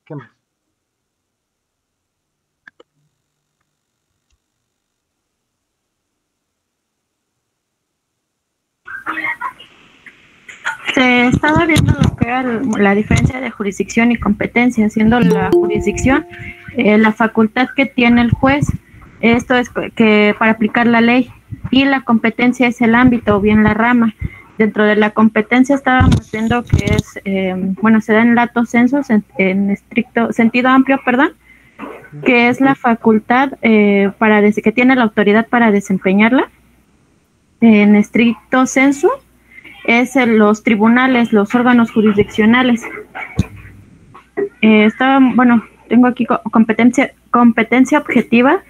¿Qué más? Se estaba viendo lo que era la diferencia de jurisdicción y competencia, siendo la jurisdicción la facultad que tiene el juez, esto es que para aplicar la ley, y la competencia es el ámbito o bien la rama. Dentro de la competencia estábamos viendo que es, bueno, se dan latos censos en estricto sentido amplio, perdón, que es la facultad que tiene la autoridad para desempeñarla. En estricto sensu es los tribunales, los órganos jurisdiccionales. Bueno, tengo aquí competencia objetiva,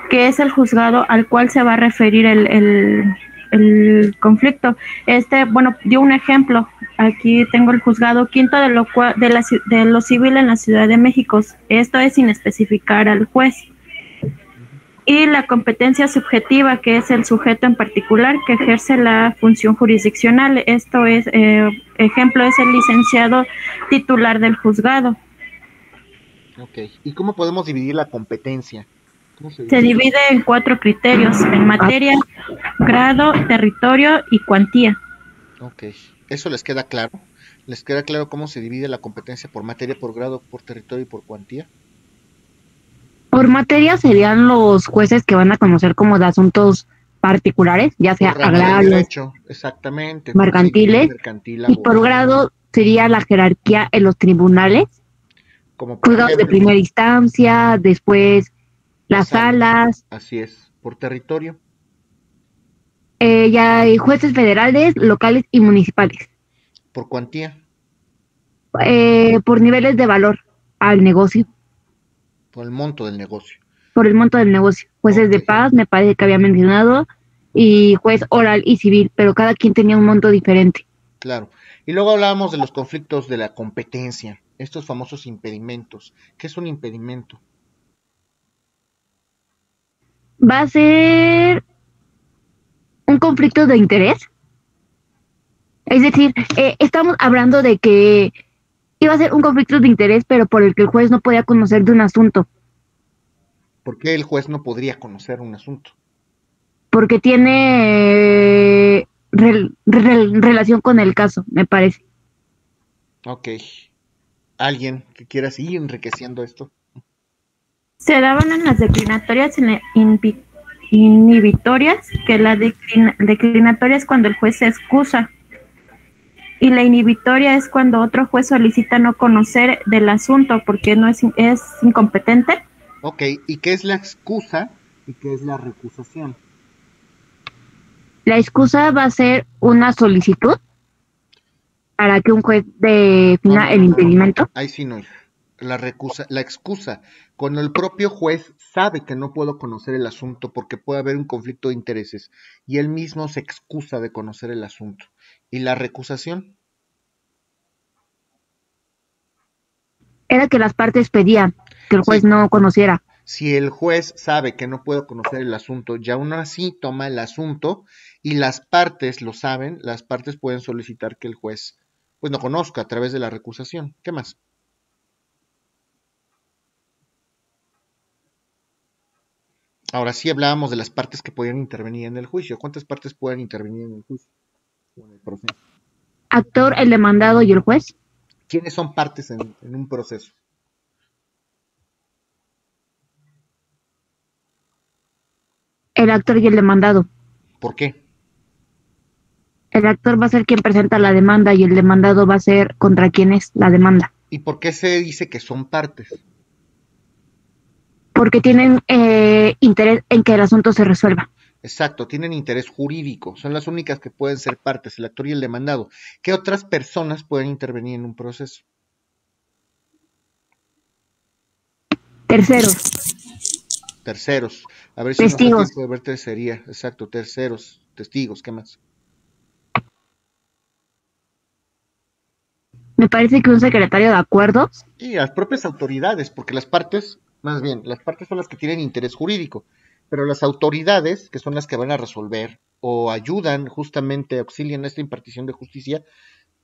que es el juzgado al cual se va a referir el conflicto. Bueno, dio un ejemplo. Aquí tengo el juzgado quinto de lo civil en la Ciudad de México. Esto es sin especificar al juez. Y la competencia subjetiva, que es el sujeto en particular que ejerce la función jurisdiccional. Esto es, ejemplo, es el licenciado titular del juzgado. Ok. ¿Y cómo podemos dividir la competencia? ¿Cómo se Se divide? divide en 4 criterios: en materia, grado, territorio y cuantía. Ok. ¿Eso les queda claro? ¿Les queda claro cómo se divide la competencia por materia, por grado, por territorio y por cuantía? Por materia serían los jueces que van a conocer como de asuntos particulares, ya Por sea rama del agrarios, derecho, exactamente, como civil, mercantiles, mercantil, y por laboral, grado sería la jerarquía en los tribunales, como por juzgados de ejemplo, primera instancia, después las las salas, salas, así es, por territorio, ya hay jueces federales, locales y municipales, por cuantía, por niveles de valor al negocio, por el monto del negocio. por el monto del negocio. Jueces Ok, de paz, me parece que había mencionado, y juez oral y civil, pero cada quien tenía un monto diferente. claro. Y luego hablábamos de los conflictos de la competencia, estos famosos impedimentos. ¿Qué es un impedimento? Va a ser un conflicto de interés. Es decir, estamos hablando de que iba a ser un conflicto de interés, pero por el que el juez no podía conocer de un asunto, ¿Por qué el juez no podría conocer un asunto? porque tiene relación con el caso, me parece. Ok. ¿Alguien que quiera seguir enriqueciendo esto? Se daban en las declinatorias inhibitorias, que la declinatoria es cuando el juez se excusa, y la inhibitoria es cuando otro juez solicita no conocer del asunto porque no es incompetente. Ok, ¿y qué es la excusa y qué es la recusación? La excusa va a ser una solicitud para que un juez No, defina no, el no, no, no. impedimento. Ahí sí no. La excusa, cuando el propio juez sabe que no puedo conocer el asunto porque puede haber un conflicto de intereses y él mismo se excusa de conocer el asunto. ¿Y la recusación? Era que las partes pedían que el juez Sí, no conociera. si el juez sabe que no puedo conocer el asunto y aún así toma el asunto y las partes lo saben, las partes pueden solicitar que el juez pues no conozca a través de la recusación. ¿Qué más? Ahora sí hablábamos de las partes que podían intervenir en el juicio. ¿Cuántas partes pueden intervenir en el juicio o en el proceso? Actor, el demandado y el juez. ¿Quiénes son partes en un proceso? El actor y el demandado. ¿Por qué? El actor va a ser quien presenta la demanda y el demandado va a ser contra quien es la demanda. ¿Y por qué se dice que son partes? Porque tienen interés en que el asunto se resuelva. Exacto, tienen interés jurídico, son las únicas que pueden ser partes, el actor y el demandado. ¿Qué otras personas pueden intervenir en un proceso? Terceros, Terceros. A ver si nos da testigos. tiempo de ver tercería. Exacto, terceros, testigos, ¿qué más? Me parece que un secretario de acuerdos. Y las propias autoridades, porque las partes, más bien, las partes son las que tienen interés jurídico, pero las autoridades, que son las que van a resolver o ayudan justamente, auxilian esta impartición de justicia,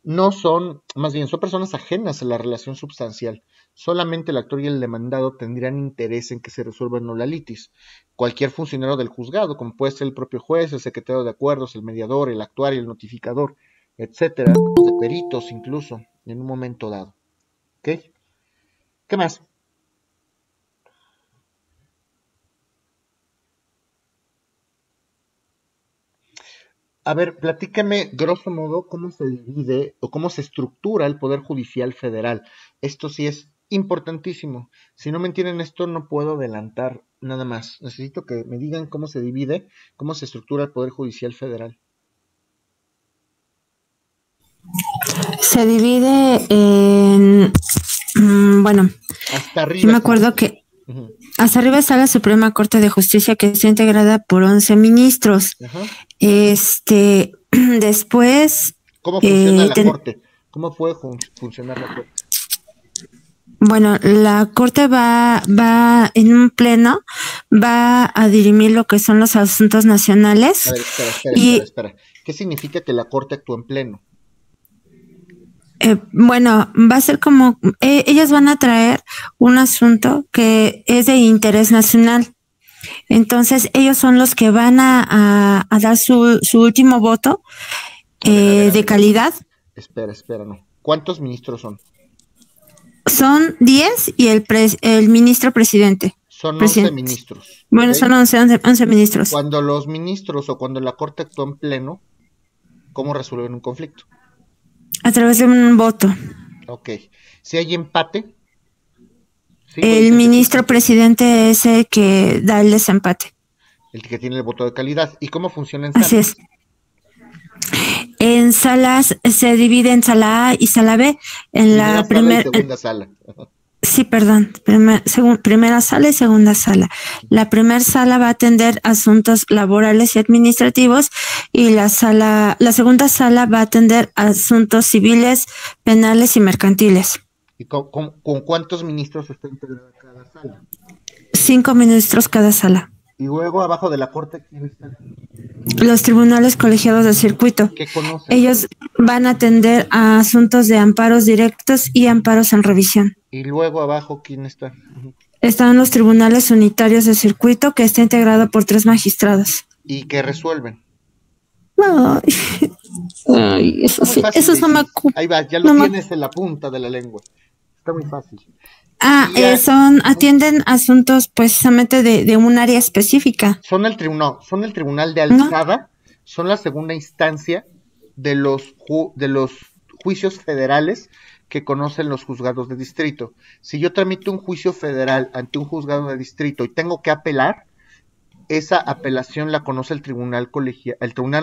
no son, más bien, son personas ajenas a la relación substancial. Solamente el actor y el demandado tendrían interés en que se resuelva o no la litis. Cualquier funcionario del juzgado, como puede ser el propio juez, el secretario de acuerdos, el mediador, el actuario, el notificador, etcétera, los de peritos incluso, en un momento dado. ¿Ok? ¿Qué más? A ver, platícame, grosso modo, cómo se divide o cómo se estructura el Poder Judicial Federal. Esto sí es importantísimo. Si no me entienden esto, no puedo adelantar nada más. Necesito que me digan cómo se divide, cómo se estructura el Poder Judicial Federal. Se divide en, bueno, Hasta arriba. yo me acuerdo que hasta arriba está la Suprema Corte de Justicia, que está integrada por 11 ministros. Ajá. Después... ¿Cómo funciona la Corte? ¿Cómo puede funcionar la Corte? Bueno, la Corte va en un pleno, va a dirimir lo que son los asuntos nacionales. A ver, espera. ¿Qué significa que la Corte actúa en pleno? Bueno, va a ser como, ellas van a traer un asunto que es de interés nacional. Entonces, ellos son los que van a dar su último voto de calidad. Espera, no. ¿Cuántos ministros son? Son 10 y el ministro presidente. Son 11 ministros. Bueno, ¿okay? Son 11 ministros. Cuando los ministros o cuando la Corte actúa en pleno, ¿cómo resuelven un conflicto? A través de un voto. Ok. Si hay empate. ¿Sí? El ministro presidente es el que da el desempate. El que tiene el voto de calidad. ¿Y cómo funciona en salas? Así es. En salas se divide en sala A y sala B. En la primera y segunda sala. Sí, perdón. Primera sala y segunda sala. La primera sala va a atender asuntos laborales y administrativos y la segunda sala va a atender asuntos civiles, penales y mercantiles. ¿Y con cuántos ministros está integrada cada sala? 5 ministros cada sala. Y luego abajo de la Corte, ¿quién está? Los tribunales colegiados del circuito. ¿Qué conocen? Ellos van a atender a asuntos de amparos directos y amparos en revisión. Y luego abajo, ¿quién está? Están los tribunales unitarios del circuito, que está integrado por 3 magistrados. ¿Y qué resuelven? Ay, eso sí, eso no me ocupa. Ahí va, ya lo tienes en la punta de la lengua. Está muy fácil. Atienden asuntos precisamente de un área específica. Son el tribunal de alzada, son la segunda instancia de los juicios federales que conocen los juzgados de distrito. Si yo tramito un juicio federal ante un juzgado de distrito y tengo que apelar, esa apelación la conoce el tribunal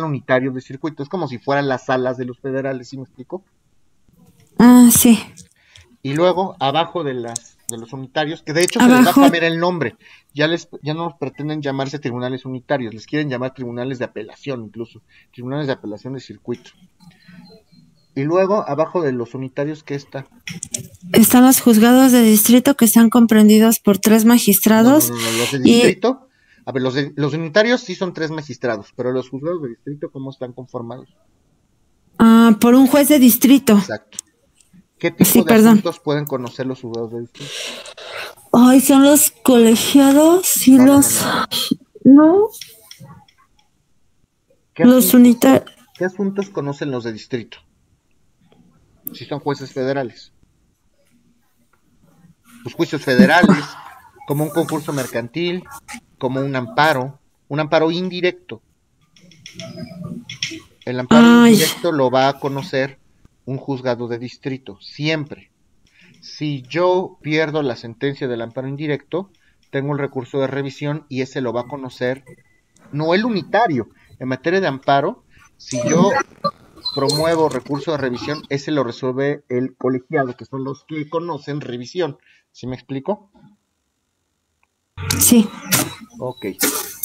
unitario de circuito. Es como si fueran las salas de los federales, ¿sí me explico? Sí. Y luego, abajo de los unitarios, que de hecho se les va a cambiar el nombre, ya no pretenden llamarse tribunales unitarios, les quieren llamar tribunales de apelación incluso, tribunales de apelación de circuito. Y luego, abajo de los unitarios, ¿qué está? Están los juzgados de distrito, que están comprendidos por 3 magistrados. No, los de distrito, a ver, los unitarios sí son 3 magistrados, pero los juzgados de distrito, ¿cómo están conformados? Por un juez de distrito. Exacto. ¿Qué tipo de asuntos pueden conocer los juzgados de distrito? Ay, son los colegiados y los unitarios. ¿Qué asuntos conocen los de distrito? Si son jueces federales. Los juicios federales, como un concurso mercantil, como un amparo indirecto. El amparo indirecto lo va a conocer un juzgado de distrito, siempre. Si yo pierdo la sentencia del amparo indirecto, tengo el recurso de revisión y ese lo va a conocer, no el unitario. En materia de amparo, si yo promuevo recurso de revisión, ese lo resuelve el colegiado, que son los que conocen revisión. ¿Sí me explico? Sí. Ok.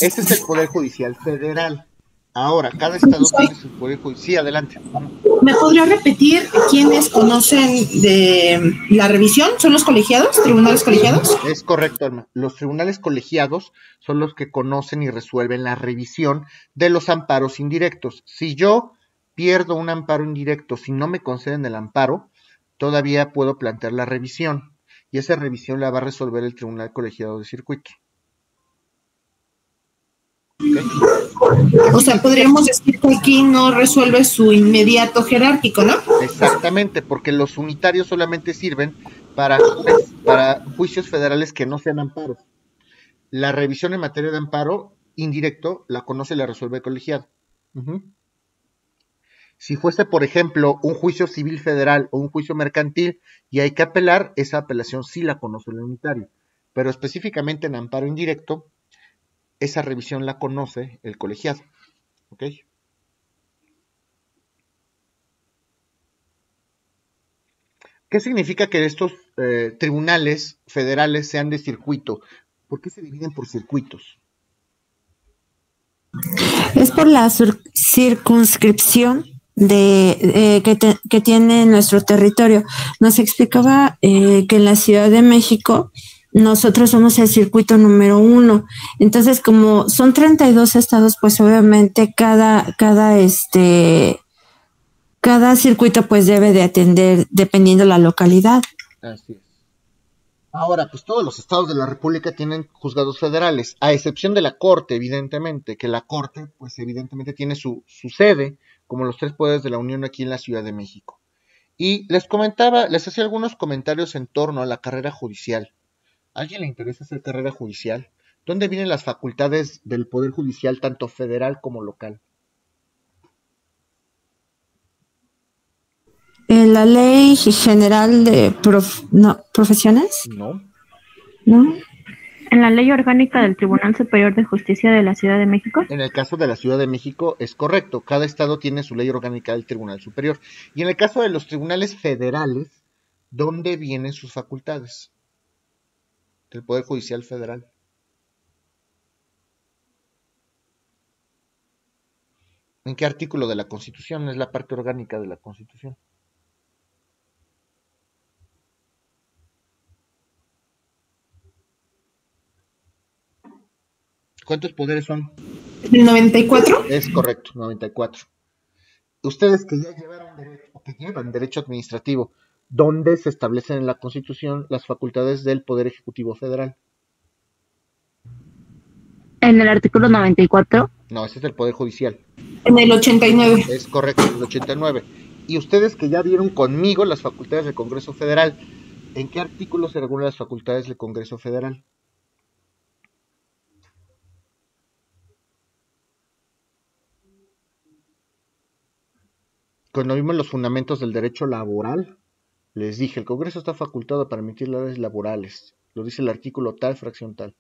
Ese es el Poder Judicial Federal. Ahora, cada estado tiene su poder judicial. Sí, adelante. ¿Me podría repetir quiénes conocen de la revisión? ¿Son los colegiados? ¿Tribunales colegiados? Es correcto, Alma. Los tribunales colegiados son los que conocen y resuelven la revisión de los amparos indirectos. Si yo pierdo un amparo indirecto, si no me conceden el amparo, todavía puedo plantear la revisión, y esa revisión la va a resolver el Tribunal Colegiado de Circuito. ¿Okay? O sea, podríamos decir que aquí no resuelve su inmediato jerárquico, ¿no? Exactamente, porque los unitarios solamente sirven para juicios federales que no sean amparos. La revisión en materia de amparo indirecto la conoce y la resuelve el colegiado. Si fuese, por ejemplo, un juicio civil federal o un juicio mercantil y hay que apelar, esa apelación sí la conoce el unitario. Pero específicamente en amparo indirecto, esa revisión la conoce el colegiado. ¿Ok? ¿Qué significa que estos tribunales federales sean de circuito? ¿Por qué se dividen por circuitos? Es por la circunscripción que tiene nuestro territorio. Nos explicaba que en la Ciudad de México nosotros somos el circuito número 1. Entonces, como son 32 estados, pues obviamente cada circuito pues debe de atender dependiendo la localidad. Así es. Ahora, pues todos los estados de la República tienen juzgados federales, a excepción de la Corte, evidentemente, que la Corte, pues evidentemente tiene su sede, como los 3 poderes de la Unión aquí en la Ciudad de México. Y les hacía algunos comentarios en torno a la carrera judicial. ¿A alguien le interesa hacer carrera judicial? ¿Dónde vienen las facultades del Poder Judicial, tanto federal como local? ¿En la Ley General de Profesiones? No. ¿No? En la Ley Orgánica del Tribunal Superior de Justicia de la Ciudad de México. En el caso de la Ciudad de México es correcto, cada estado tiene su ley orgánica del Tribunal Superior. Y en el caso de los tribunales federales, ¿dónde vienen sus facultades? Del Poder Judicial Federal. ¿En qué artículo de la Constitución? Es la parte orgánica de la Constitución. ¿Cuántos poderes son? ¿El 94? Es correcto, 94. Ustedes que ya llevaron derecho, o que llevan derecho administrativo, ¿dónde se establecen en la Constitución las facultades del Poder Ejecutivo Federal? En el artículo 94. No, ese es el Poder Judicial. En el 89. Es correcto, en el 89. Y ustedes que ya vieron conmigo las facultades del Congreso Federal, ¿en qué artículo se regulan las facultades del Congreso Federal? Cuando vimos los fundamentos del derecho laboral, les dije, el Congreso está facultado para emitir leyes laborales. Lo dice el artículo tal, fracción tal.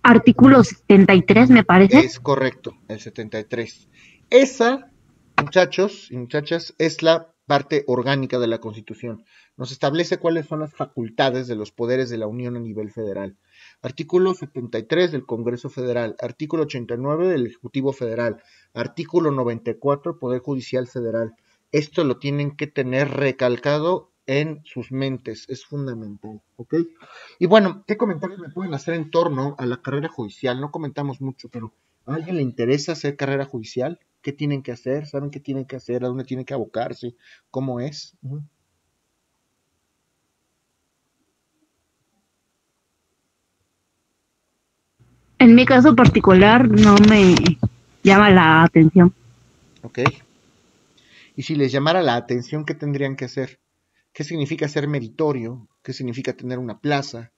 Artículo 73, me parece. Es correcto, el 73. Esa, muchachos y muchachas, es la parte orgánica de la Constitución. Nos establece cuáles son las facultades de los poderes de la Unión a nivel federal. Artículo 73 del Congreso Federal, artículo 89 del Ejecutivo Federal, artículo 94 Poder Judicial Federal. Esto lo tienen que tener recalcado en sus mentes, es fundamental, ¿ok? Y bueno, ¿qué comentarios me pueden hacer en torno a la carrera judicial? No comentamos mucho, pero ¿a alguien le interesa hacer carrera judicial? ¿Qué tienen que hacer? ¿Saben qué tienen que hacer? ¿A dónde tienen que abocarse? ¿Cómo es? En mi caso particular no me llama la atención. Ok. Y si les llamara la atención, ¿qué tendrían que hacer? ¿Qué significa ser meritorio? ¿Qué significa tener una plaza?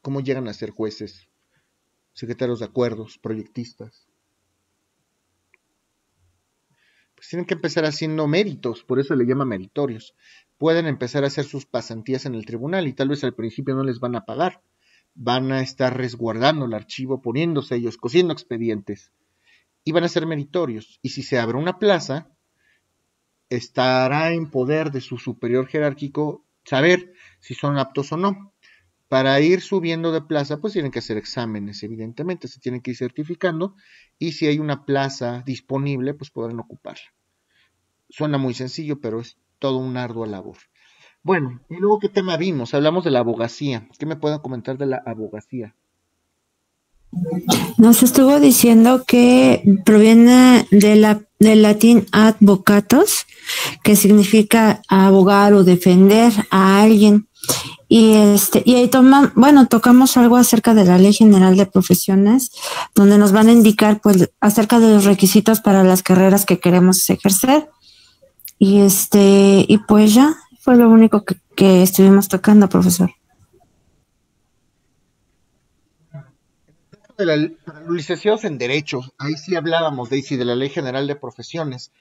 ¿Cómo llegan a ser jueces, secretarios de acuerdos, proyectistas? Pues tienen que empezar haciendo méritos, por eso le llama meritorios. Pueden empezar a hacer sus pasantías en el tribunal y tal vez al principio no les van a pagar. Van a estar resguardando el archivo, poniendo sellos, cosiendo expedientes. Y van a ser meritorios. Y si se abre una plaza, estará en poder de su superior jerárquico saber si son aptos o no. Para ir subiendo de plaza, pues tienen que hacer exámenes, evidentemente, se tienen que ir certificando, y si hay una plaza disponible, pues podrán ocuparla. Suena muy sencillo, pero es todo un ardua labor. Bueno, y luego, ¿qué tema vimos? Hablamos de la abogacía. ¿Qué me pueden comentar de la abogacía? Nos estuvo diciendo que proviene del latín advocatus, que significa abogar o defender a alguien. Y ahí tocamos algo acerca de la Ley General de Profesiones, donde nos van a indicar pues acerca de los requisitos para las carreras que queremos ejercer. Y pues ya fue lo único que estuvimos tocando, profesor. Para los licenciados en Derecho, ahí sí hablábamos, Daisy, de la Ley General de Profesiones.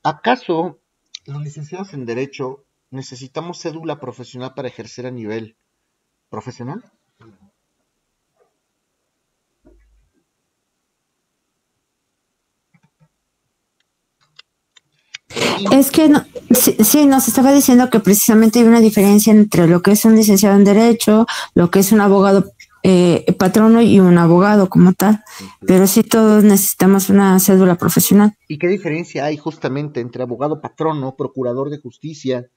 ¿Acaso los licenciados en Derecho necesitamos cédula profesional para ejercer a nivel profesional? Es que sí, nos estaba diciendo que precisamente hay una diferencia entre lo que es un licenciado en Derecho, lo que es un abogado patrono y un abogado como tal. Pero sí todos necesitamos una cédula profesional. ¿Y qué diferencia hay justamente entre abogado patrono, procurador de justicia?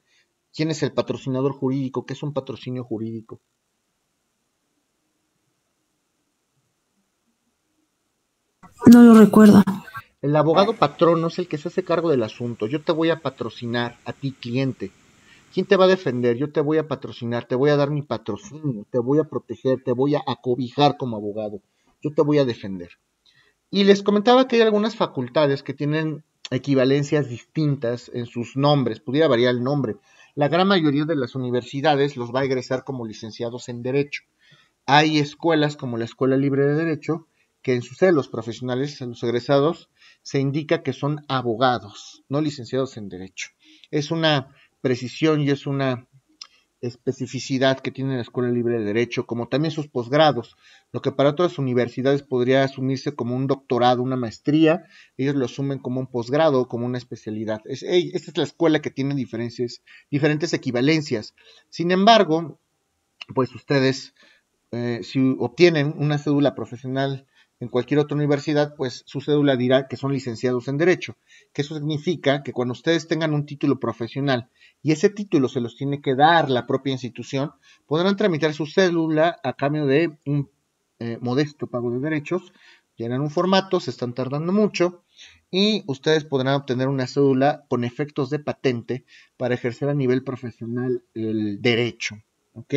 ¿Quién es el patrocinador jurídico? ¿Qué es un patrocinio jurídico? No lo recuerdo. El abogado patrono es el que se hace cargo del asunto. Yo te voy a patrocinar a ti, cliente. ¿Quién te va a defender? Yo te voy a patrocinar, te voy a dar mi patrocinio, te voy a proteger, te voy a acobijar como abogado. Yo te voy a defender. Y les comentaba que hay algunas facultades que tienen equivalencias distintas en sus nombres. Pudiera variar el nombre. La gran mayoría de las universidades los va a egresar como licenciados en Derecho. Hay escuelas como la Escuela Libre de Derecho que en sus celos profesionales, en los egresados, se indica que son abogados, no licenciados en Derecho. Es una precisión y es una especificidad que tiene la Escuela Libre de Derecho, como también sus posgrados, lo que para otras universidades podría asumirse como un doctorado, una maestría, ellos lo asumen como un posgrado o como una especialidad. Esta es la escuela que tiene diferentes equivalencias. Sin embargo, pues ustedes, si obtienen una cédula profesional en cualquier otra universidad, pues su cédula dirá que son licenciados en Derecho, que eso significa que cuando ustedes tengan un título profesional y ese título se los tiene que dar la propia institución, podrán tramitar su cédula a cambio de un modesto pago de derechos, llenan un formato, se están tardando mucho y ustedes podrán obtener una cédula con efectos de patente para ejercer a nivel profesional el derecho, ¿ok?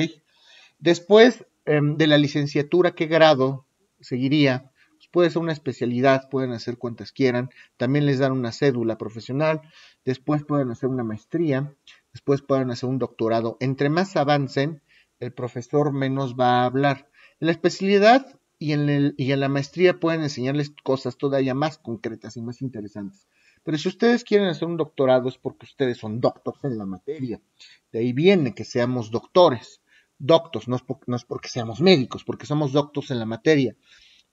Después de la licenciatura, ¿qué grado seguiría? Pues puede ser una especialidad, pueden hacer cuantas quieran, también les dan una cédula profesional, después pueden hacer una maestría, después pueden hacer un doctorado. Entre más avancen, el profesor menos va a hablar. En la especialidad y en la maestría pueden enseñarles cosas todavía más concretas y más interesantes. Pero si ustedes quieren hacer un doctorado es porque ustedes son doctores en la materia. De ahí viene que seamos doctores. Doctos, no es porque seamos médicos, porque somos doctos en la materia.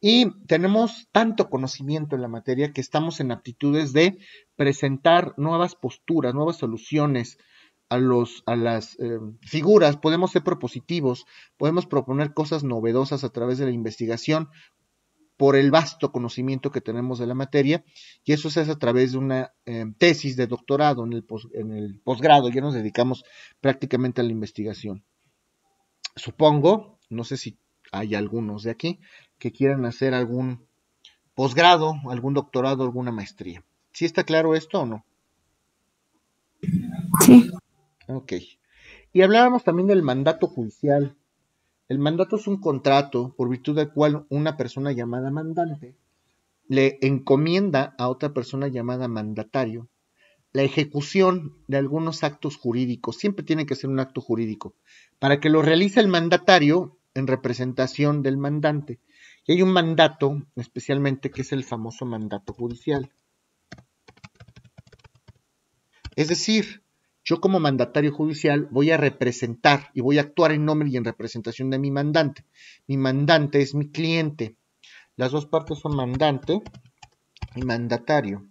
Y tenemos tanto conocimiento en la materia que estamos en aptitudes de presentar nuevas posturas, nuevas soluciones a las figuras. Podemos ser propositivos, podemos proponer cosas novedosas a través de la investigación por el vasto conocimiento que tenemos de la materia, y eso se hace a través de una tesis de doctorado en el posgrado. Ya nos dedicamos prácticamente a la investigación. Supongo, no sé si hay algunos de aquí que quieran hacer algún posgrado, algún doctorado, alguna maestría. ¿Sí está claro esto o no? Sí. Ok. Y hablábamos también del mandato judicial. El mandato es un contrato por virtud del cual una persona llamada mandante le encomienda a otra persona llamada mandatario la ejecución de algunos actos jurídicos. Siempre tiene que ser un acto jurídico, para que lo realice el mandatario en representación del mandante. Y hay un mandato, especialmente, que es el famoso mandato judicial. Es decir, yo como mandatario judicial voy a representar y voy a actuar en nombre y en representación de mi mandante. Mi mandante es mi cliente. Las dos partes son mandante y mandatario.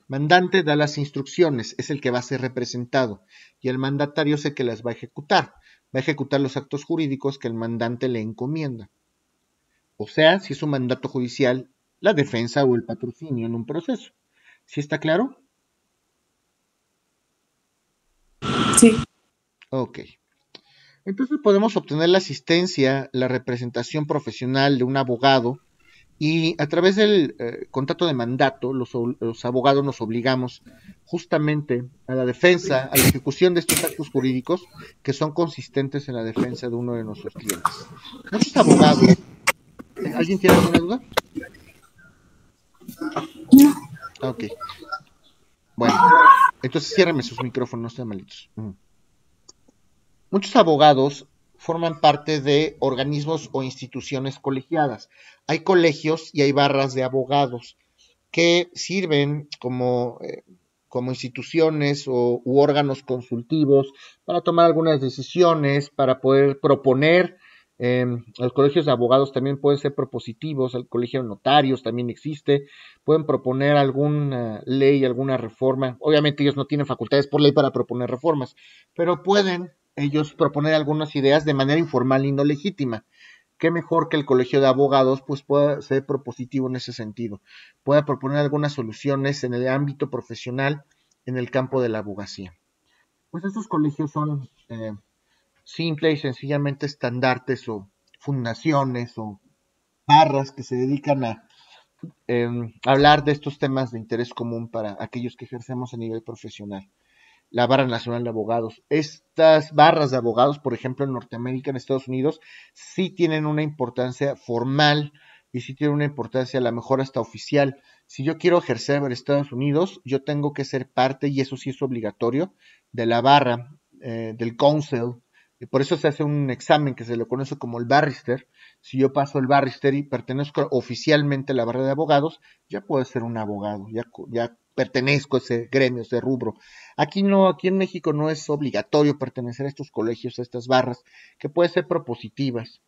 Mandante da las instrucciones, es el que va a ser representado, y el mandatario es el que las va a ejecutar. Va a ejecutar los actos jurídicos que el mandante le encomienda. O sea, si es un mandato judicial, la defensa o el patrocinio en un proceso. ¿Sí está claro? Sí. Ok. Entonces podemos obtener la asistencia, la representación profesional de un abogado y a través del contrato de mandato los abogados nos obligamos justamente a la defensa, a la ejecución de estos actos jurídicos que son consistentes en la defensa de uno de nuestros clientes. Muchos abogados, ¿alguien tiene alguna duda? No. Ok. Bueno, entonces ciérrame sus micrófonos, no sean malitos. Muchos abogados forman parte de organismos o instituciones colegiadas. Hay colegios y hay barras de abogados que sirven como instituciones u órganos consultivos para tomar algunas decisiones, para poder proponer. Los colegios de abogados también pueden ser propositivos, el colegio de notarios también existe, pueden proponer alguna ley, alguna reforma. Obviamente ellos no tienen facultades por ley para proponer reformas, pero pueden ellos proponer algunas ideas de manera informal y no legítima. Qué mejor que el colegio de abogados pues pueda ser propositivo en ese sentido, pueda proponer algunas soluciones en el ámbito profesional, en el campo de la abogacía. Pues estos colegios son simple y sencillamente estandartes o fundaciones o barras que se dedican a hablar de estos temas de interés común para aquellos que ejercemos a nivel profesional. La Barra Nacional de Abogados. Estas barras de abogados, por ejemplo, en Norteamérica, en Estados Unidos, sí tienen una importancia formal y sí tienen una importancia a lo mejor hasta oficial. Si yo quiero ejercer en Estados Unidos, yo tengo que ser parte, y eso sí es obligatorio, de la barra, del council. Y por eso se hace un examen que se le conoce como el barrister. Si yo paso el barrister y pertenezco oficialmente a la barra de abogados, ya puedo ser un abogado, ya pertenezco a ese gremio, a ese rubro. Aquí no, aquí en México no es obligatorio pertenecer a estos colegios, a estas barras, que pueden ser propositivas,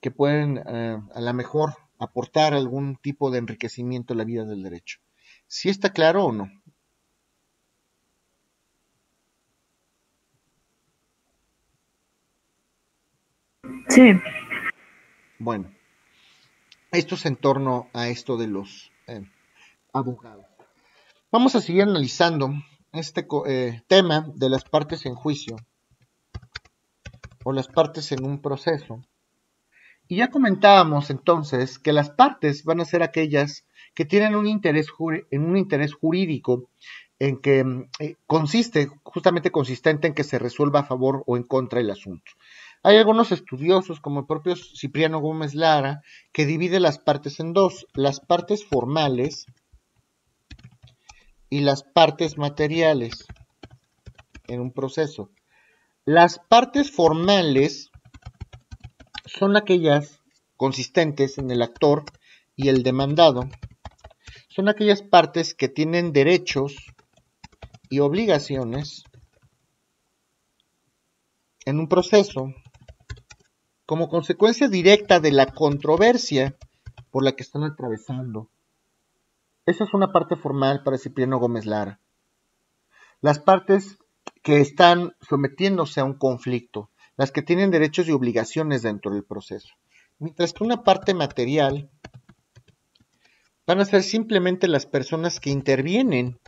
que pueden a lo mejor aportar algún tipo de enriquecimiento a la vida del derecho. ¿Sí está claro o no? Sí. Bueno, esto es en torno a esto de los abogados. Vamos a seguir analizando este tema de las partes en juicio o las partes en un proceso. Y ya comentábamos entonces que las partes van a ser aquellas que tienen un interés jurídico en que justamente consistente en que se resuelva a favor o en contra del asunto. Hay algunos estudiosos, como el propio Cipriano Gómez Lara, que divide las partes en dos: las partes formales y las partes materiales en un proceso. Las partes formales son aquellas consistentes en el actor y el demandado. Son aquellas partes que tienen derechos y obligaciones en un proceso como consecuencia directa de la controversia por la que están atravesando. Esa es una parte formal para Cipriano Gómez Lara. Las partes que están sometiéndose a un conflicto, las que tienen derechos y obligaciones dentro del proceso. Mientras que una parte material van a ser simplemente las personas que intervienen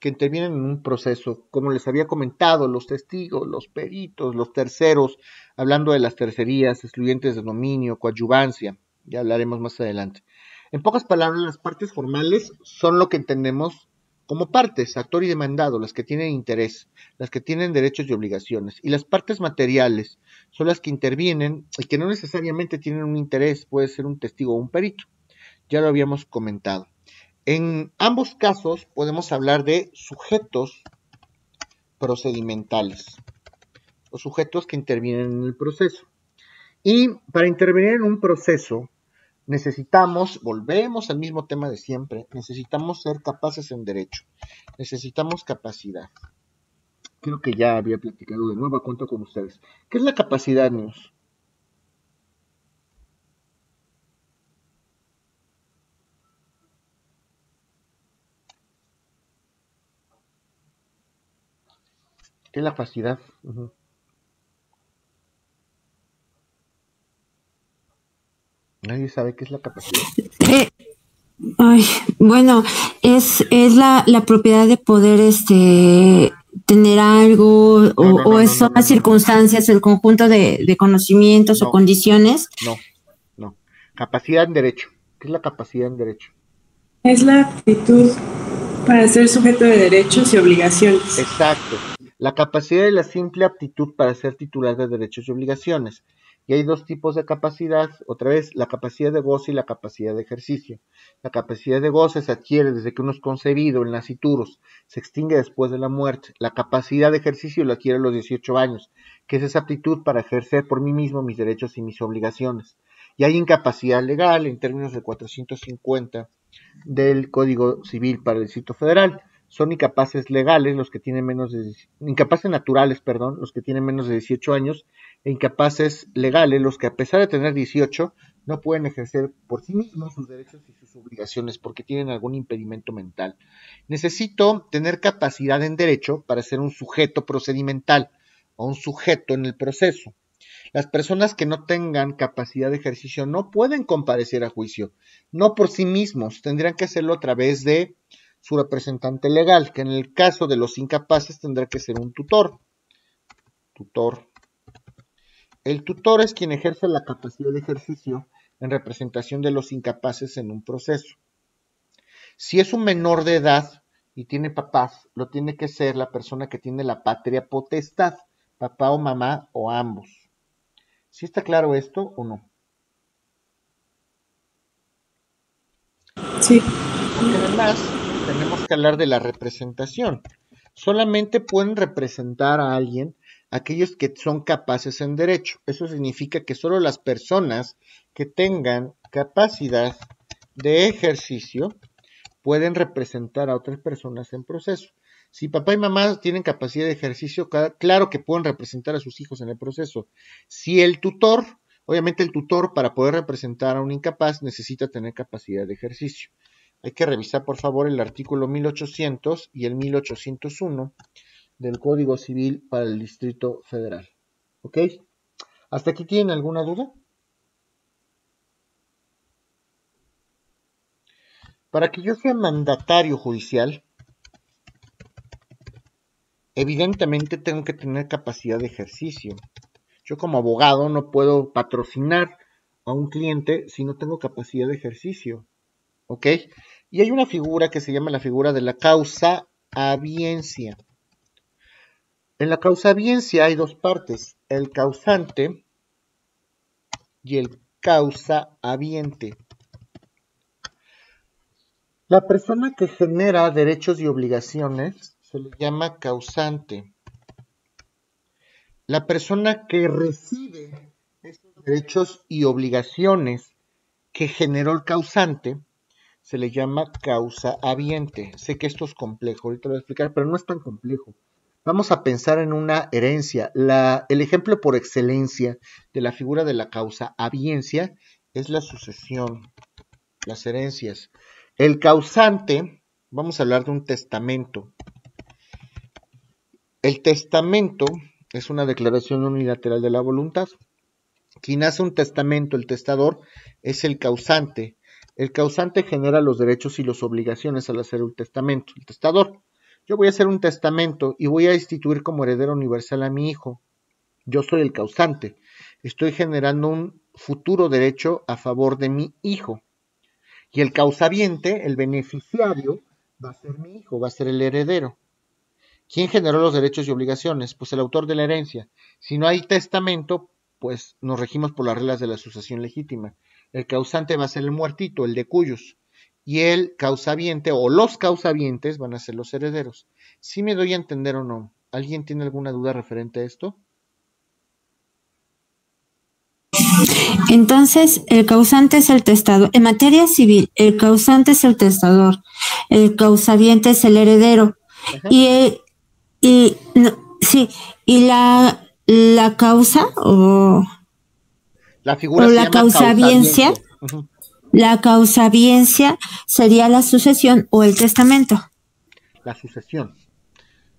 en un proceso, como les había comentado, los testigos, los peritos, los terceros, hablando de las tercerías, excluyentes de dominio, coadyuvancia, ya hablaremos más adelante. En pocas palabras, las partes formales son lo que entendemos como partes, actor y demandado, las que tienen interés, las que tienen derechos y obligaciones. Y las partes materiales son las que intervienen y que no necesariamente tienen un interés, puede ser un testigo o un perito. Ya lo habíamos comentado. En ambos casos podemos hablar de sujetos procedimentales, o sujetos que intervienen en el proceso. Y para intervenir en un proceso necesitamos, volvemos al mismo tema de siempre, necesitamos ser capaces en derecho, necesitamos capacidad. Creo que ya había platicado de nuevo, cuento con ustedes. ¿Qué es la capacidad, niños? ¿Qué es la capacidad? Nadie sabe qué es la capacidad. Bueno, es la propiedad de poder tener algo, son las circunstancias, el conjunto de conocimientos o condiciones. No. Capacidad en derecho. ¿Qué es la capacidad en derecho? Es la aptitud para ser sujeto de derechos y obligaciones. Exacto. La capacidad es la simple aptitud para ser titular de derechos y obligaciones. Y hay dos tipos de capacidad, otra vez, la capacidad de goce y la capacidad de ejercicio. La capacidad de goce se adquiere desde que uno es concebido en nacituros, se extingue después de la muerte. La capacidad de ejercicio la adquiere a los 18 años, que es esa aptitud para ejercer por mí mismo mis derechos y mis obligaciones. Y hay incapacidad legal en términos de 450 del Código Civil para el Distrito Federal. Son incapaces legales los que tienen incapaces naturales, los que tienen menos de 18 años, e incapaces legales los que a pesar de tener 18 no pueden ejercer por sí mismos sus derechos y sus obligaciones porque tienen algún impedimento mental. Necesito tener capacidad en derecho para ser un sujeto procedimental o un sujeto en el proceso. Las personas que no tengan capacidad de ejercicio no pueden comparecer a juicio, no por sí mismos, tendrían que hacerlo a través de su representante legal, que en el caso de los incapaces tendrá que ser un tutor. El tutor es quien ejerce la capacidad de ejercicio en representación de los incapaces en un proceso. Si es un menor de edad y tiene papás, lo tiene que ser la persona que tiene la patria potestad, papá o mamá o ambos. ¿Sí está claro esto o no? Sí. Porque además tenemos que hablar de la representación. Solamente pueden representar a alguien aquellos que son capaces en derecho. Eso significa que solo las personas que tengan capacidad de ejercicio pueden representar a otras personas en proceso. Si papá y mamá tienen capacidad de ejercicio, claro que pueden representar a sus hijos en el proceso. Si el tutor, obviamente el tutor para poder representar a un incapaz necesita tener capacidad de ejercicio. Hay que revisar por favor el artículo 1800 y el 1801 del Código Civil para el Distrito Federal. ¿Ok? ¿Hasta aquí tienen alguna duda? Para que yo sea mandatario judicial, evidentemente tengo que tener capacidad de ejercicio. Yo como abogado no puedo patrocinar a un cliente si no tengo capacidad de ejercicio. ¿Ok? Y hay una figura que se llama la figura de la causa aviencia. En la causa aviencia hay dos partes, el causante y el causa habiente. La persona que genera derechos y obligaciones se le llama causante. La persona que recibe esos derechos y obligaciones que generó el causante se le llama causa habiente. Sé que esto es complejo, ahorita lo voy a explicar, pero no es tan complejo. Vamos a pensar en una herencia. El ejemplo por excelencia de la figura de la causa haviencia es la sucesión, las herencias. El causante, vamos a hablar de un testamento. El testamento es una declaración unilateral de la voluntad. Quien hace un testamento, el testador, es el causante. El causante genera los derechos y las obligaciones al hacer un testamento. El testador. Yo voy a hacer un testamento y voy a instituir como heredero universal a mi hijo. Yo soy el causante. Estoy generando un futuro derecho a favor de mi hijo. Y el causaviente, el beneficiario, va a ser mi hijo, va a ser el heredero. ¿Quién generó los derechos y obligaciones? Pues el autor de la herencia. Si no hay testamento, pues nos regimos por las reglas de la sucesión legítima. El causante va a ser el muertito, el de cuyos. Y el causaviente o los causavientes van a ser los herederos. ¿Sí me doy a entender o no? ¿Alguien tiene alguna duda referente a esto? Entonces, el causante es el testador. En materia civil, el causante es el testador, el causaviente es el heredero. Ajá. La causa o la figura o la causaviencia. Uh-huh. La causaviencia sería la sucesión o el testamento. La sucesión.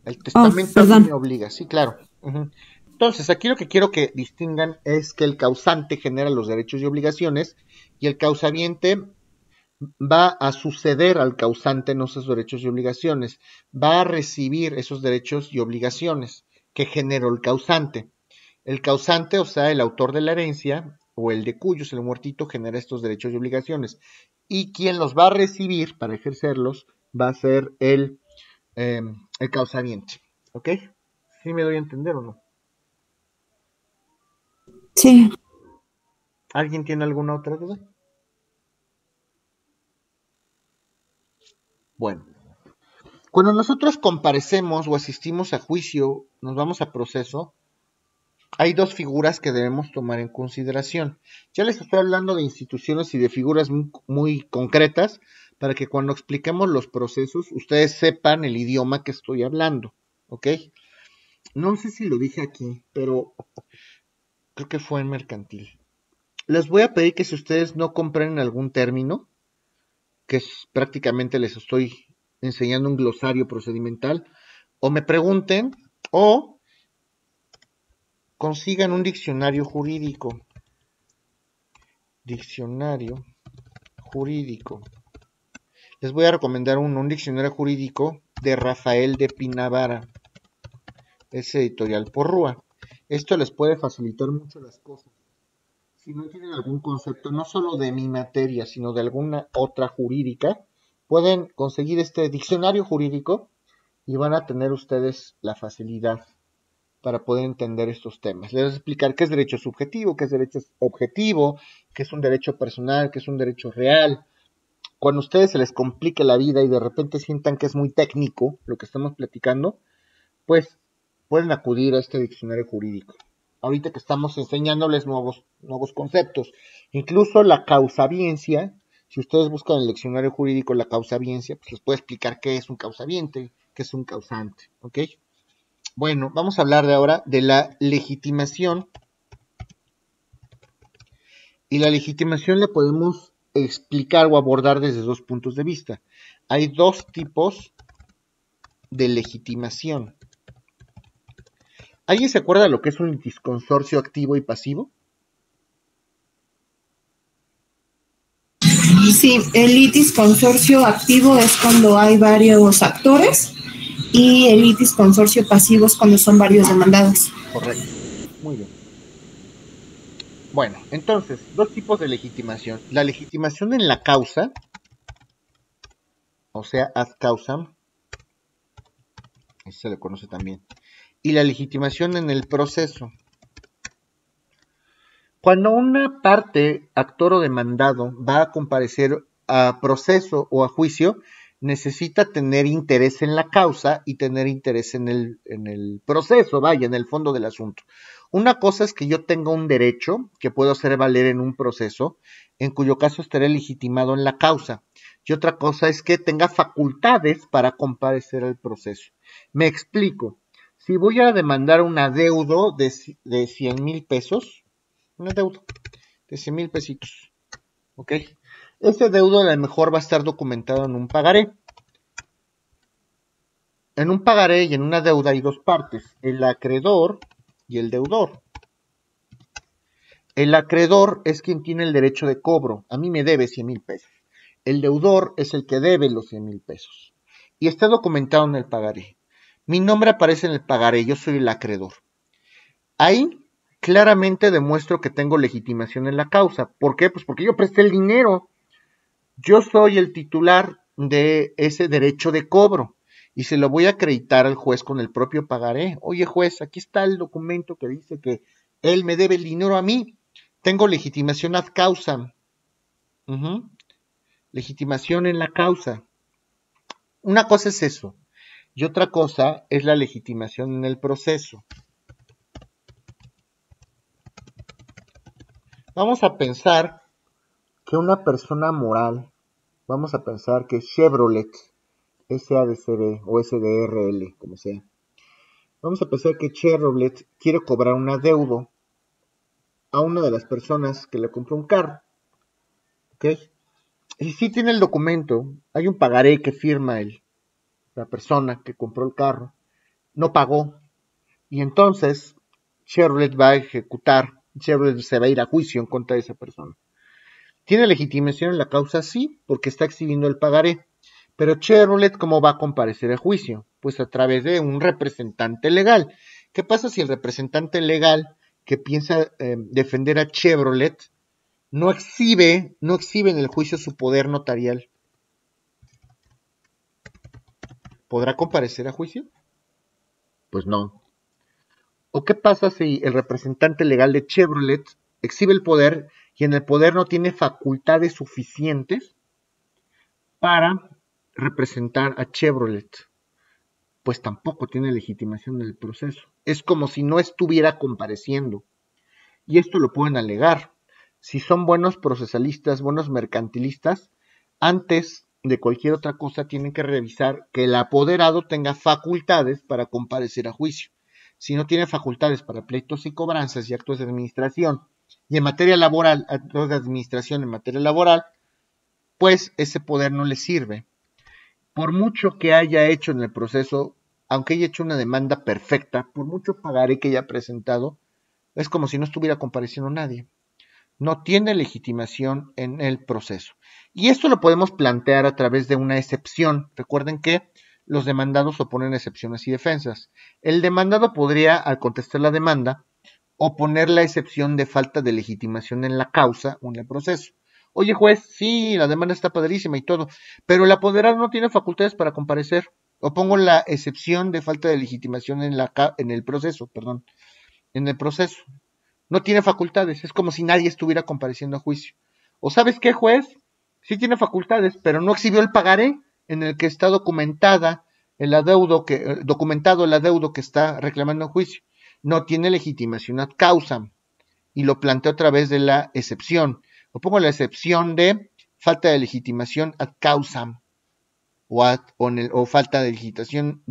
El testamento me obliga, sí, claro. Uh-huh. Entonces, aquí lo que quiero que distingan es que el causante genera los derechos y obligaciones y el causaviente va a suceder al causante en esos derechos y obligaciones, va a recibir esos derechos y obligaciones. que generó el causante. El causante, o sea, el autor de la herencia, o el de cuyos, el muertito, genera estos derechos y obligaciones. Y quien los va a recibir para ejercerlos va a ser el causaviente. ¿Ok? ¿Sí me doy a entender o no? Sí. ¿Alguien tiene alguna otra duda? Bueno, cuando nosotros comparecemos o asistimos a juicio, nos vamos a proceso, hay dos figuras que debemos tomar en consideración. Ya les estoy hablando de instituciones y de figuras muy concretas para que cuando expliquemos los procesos ustedes sepan el idioma que estoy hablando, ¿ok? No sé si lo dije aquí, pero creo que fue en mercantil. Les voy a pedir que si ustedes no comprenden algún término, que prácticamente les estoy enseñando un glosario procedimental, o me pregunten o consigan un diccionario jurídico. Diccionario jurídico. Les voy a recomendar un diccionario jurídico de Rafael de Pinavara. Es editorial Porrúa. Esto les puede facilitar mucho las cosas. Si no tienen algún concepto, no solo de mi materia, sino de alguna otra jurídica, pueden conseguir este diccionario jurídico y van a tener ustedes la facilidad para poder entender estos temas. Les voy a explicar qué es derecho subjetivo, qué es derecho objetivo, qué es un derecho personal, qué es un derecho real. Cuando a ustedes se les complique la vida y de repente sientan que es muy técnico lo que estamos platicando, pues pueden acudir a este diccionario jurídico. Ahorita que estamos enseñándoles nuevos conceptos. Incluso la causaviencia, si ustedes buscan en el diccionario jurídico la causaviencia, pues les puede explicar qué es un causaviente, qué es un causante, ¿ok? Bueno, vamos a hablar de ahora de la legitimación. Y la legitimación la podemos explicar o abordar desde dos puntos de vista. Hay dos tipos de legitimación. ¿Alguien se acuerda de lo que es un litisconsorcio activo y pasivo? Sí, el litisconsorcio activo es cuando hay varios actores y el litisconsorcio pasivo es cuando son varios demandados. Correcto, muy bien. Bueno, entonces, dos tipos de legitimación. La legitimación en la causa, o sea, ad causam, eso se le conoce también, y la legitimación en el proceso. Cuando una parte, actor o demandado, va a comparecer a proceso o a juicio, necesita tener interés en la causa y tener interés en el proceso, vaya, en el fondo del asunto. Una cosa es que yo tenga un derecho que puedo hacer valer en un proceso, en cuyo caso estaré legitimado en la causa. Y otra cosa es que tenga facultades para comparecer al proceso. Me explico. Si voy a demandar un adeudo de 100,000 pesos, un adeudo de 100,000 pesitos, ¿ok? Ese adeudo a lo mejor va a estar documentado en un pagaré. En un pagaré y en una deuda hay dos partes, el acreedor y el deudor. El acreedor es quien tiene el derecho de cobro, a mí me debe 100,000 pesos. El deudor es el que debe los 100,000 pesos. Y está documentado en el pagaré. Mi nombre aparece en el pagaré, yo soy el acreedor. Ahí claramente demuestro que tengo legitimación en la causa. ¿Por qué? Pues porque yo presté el dinero. Yo soy el titular de ese derecho de cobro y se lo voy a acreditar al juez con el propio pagaré. Oye juez, aquí está el documento que dice que él me debe el dinero a mí. Tengo legitimación ad causam. Legitimación en la causa. Una cosa es eso y otra cosa es la legitimación en el proceso. Vamos a pensar que una persona moral, vamos a pensar que Chevrolet, SADCB o SDRL, como sea. Vamos a pensar que Chevrolet quiere cobrar un adeudo a una de las personas que le compró un carro. ¿Ok? Y si tiene el documento, hay un pagaré que firma la persona que compró el carro, no pagó. Y entonces Chevrolet va a ejecutar, Chevrolet se va a ir a juicio en contra de esa persona. ¿Tiene legitimación en la causa? Sí, porque está exhibiendo el pagaré. Pero Chevrolet, ¿cómo va a comparecer a juicio? Pues a través de un representante legal. ¿Qué pasa si el representante legal que piensa defender a Chevrolet no exhibe en el juicio su poder notarial? ¿Podrá comparecer a juicio? Pues no. ¿O qué pasa si el representante legal de Chevrolet exhibe el poder y en el poder no tiene facultades suficientes para representar a Chevrolet? Pues tampoco tiene legitimación del proceso. Es como si no estuviera compareciendo. Y esto lo pueden alegar. Si son buenos procesalistas, buenos mercantilistas, antes de cualquier otra cosa tienen que revisar que el apoderado tenga facultades para comparecer a juicio. Si no tiene facultades para pleitos y cobranzas y actos de administración, y en materia laboral, actos de administración en materia laboral, pues ese poder no le sirve. Por mucho que haya hecho en el proceso, aunque haya hecho una demanda perfecta, por mucho pagaré que haya presentado, es como si no estuviera compareciendo nadie. No tiene legitimación en el proceso. Y esto lo podemos plantear a través de una excepción. Recuerden que los demandados oponen excepciones y defensas. El demandado podría, al contestar la demanda, oponer la excepción de falta de legitimación en la causa o en el proceso. Oye, juez, sí, la demanda está padrísima y todo, pero el apoderado no tiene facultades para comparecer. Opongo la excepción de falta de legitimación en el proceso. No tiene facultades, es como si nadie estuviera compareciendo a juicio. ¿O sabes qué, juez? Sí tiene facultades, pero no exhibió el pagaré en el que está documentado el adeudo que está reclamando en juicio. No tiene legitimación ad causam. Y lo planteo a través de la excepción. O pongo la excepción de falta de legitimación ad causam. O falta de legitimación,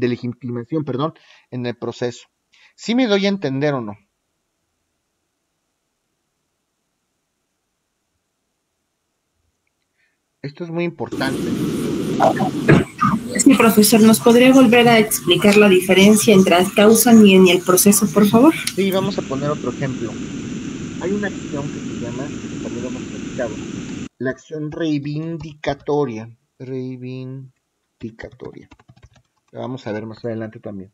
en el proceso. ¿Sí me doy a entender o no? Esto es muy importante. Sí, profesor, ¿nos podría volver a explicar la diferencia entre ad causam y en el proceso, por favor? Sí, vamos a poner otro ejemplo. Hay una acción que se llama, también lo hemos platicado, la acción reivindicatoria. La vamos a ver más adelante también.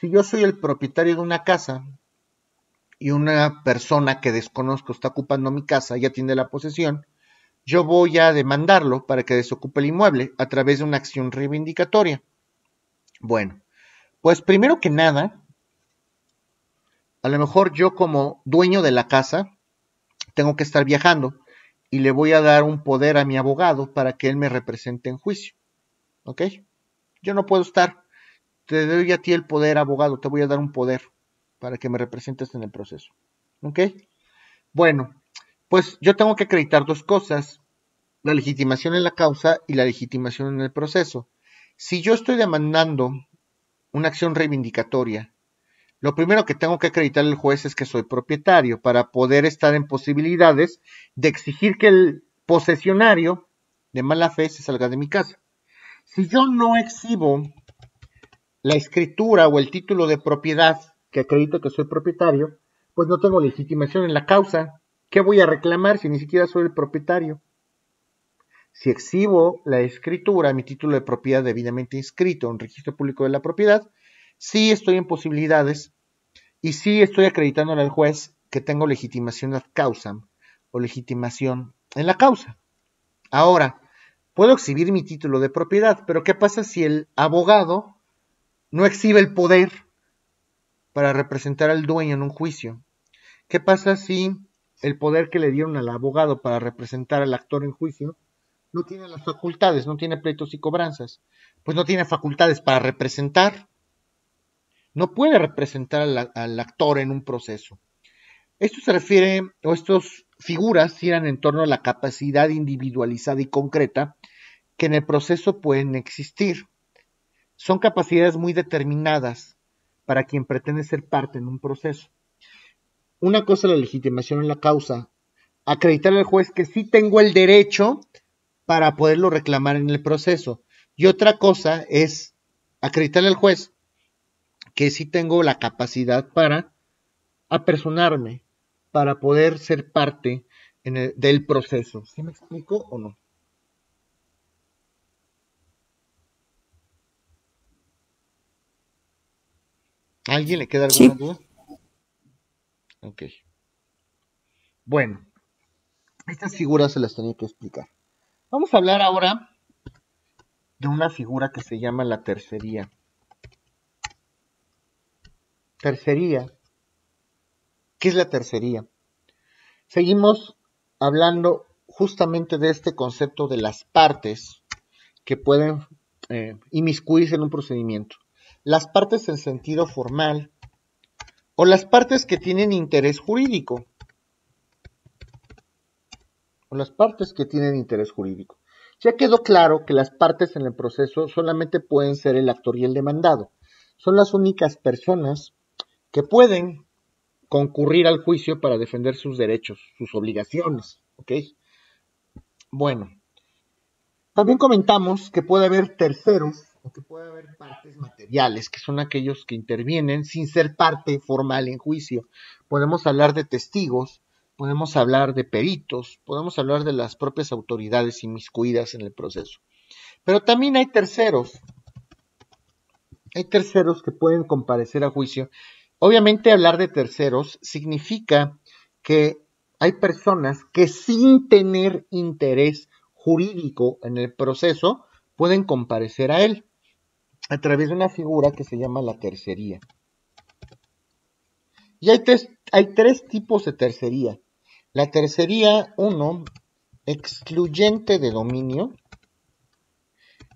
Si yo soy el propietario de una casa y una persona que desconozco está ocupando mi casa, ya tiene la posesión, yo voy a demandarlo para que desocupe el inmueble a través de una acción reivindicatoria. Bueno, pues primero que nada, a lo mejor yo como dueño de la casa tengo que estar viajando y le voy a dar un poder a mi abogado para que él me represente en juicio. ¿Ok? Yo no puedo estar. Te doy a ti el poder, abogado, te voy a dar un poder para que me representes en el proceso. ¿Ok? Bueno, pues yo tengo que acreditar dos cosas, la legitimación en la causa y la legitimación en el proceso. Si yo estoy demandando una acción reivindicatoria, lo primero que tengo que acreditar al juez es que soy propietario para poder estar en posibilidades de exigir que el posesionario de mala fe se salga de mi casa. Si yo no exhibo la escritura o el título de propiedad que acredito que soy propietario, pues no tengo legitimación en la causa. ¿Qué voy a reclamar si ni siquiera soy el propietario? Si exhibo la escritura, mi título de propiedad debidamente inscrito en el registro público de la propiedad, sí estoy en posibilidades y sí estoy acreditándole al juez que tengo legitimación ad causam o legitimación en la causa. Ahora, puedo exhibir mi título de propiedad, pero ¿qué pasa si el abogado no exhibe el poder para representar al dueño en un juicio? ¿Qué pasa si el poder que le dieron al abogado para representar al actor en juicio no tiene las facultades, no tiene pleitos y cobranzas? Pues no tiene facultades para representar. No puede representar al actor en un proceso. Esto se refiere, o estas figuras giran en torno a la capacidad individualizada y concreta que en el proceso pueden existir. Son capacidades muy determinadas para quien pretende ser parte en un proceso. Una cosa es la legitimación en la causa, acreditar al juez que sí tengo el derecho para poderlo reclamar en el proceso. Y otra cosa es acreditarle al juez que sí tengo la capacidad para apersonarme, para poder ser parte del proceso. ¿Sí me explico o no? ¿A alguien le queda Sí. alguna duda? Ok. Bueno, estas figuras se las tenía que explicar. Vamos a hablar ahora de una figura que se llama la tercería. Tercería. ¿Qué es la tercería? Seguimos hablando justamente de este concepto de las partes que pueden inmiscuirse en un procedimiento. Las partes en sentido formal o las partes que tienen interés jurídico. Ya quedó claro que las partes en el proceso solamente pueden ser el actor y el demandado. Son las únicas personas que pueden concurrir al juicio para defender sus derechos, sus obligaciones, ¿ok? Bueno, también comentamos que puede haber terceros o que puede haber partes materiales, que son aquellos que intervienen sin ser parte formal en juicio. Podemos hablar de testigos, podemos hablar de peritos, podemos hablar de las propias autoridades inmiscuidas en el proceso. Pero también hay terceros que pueden comparecer a juicio. Obviamente hablar de terceros significa que hay personas que sin tener interés jurídico en el proceso pueden comparecer a él a través de una figura que se llama la tercería. Y hay tres tipos de tercería. La tercería 1, excluyente de dominio.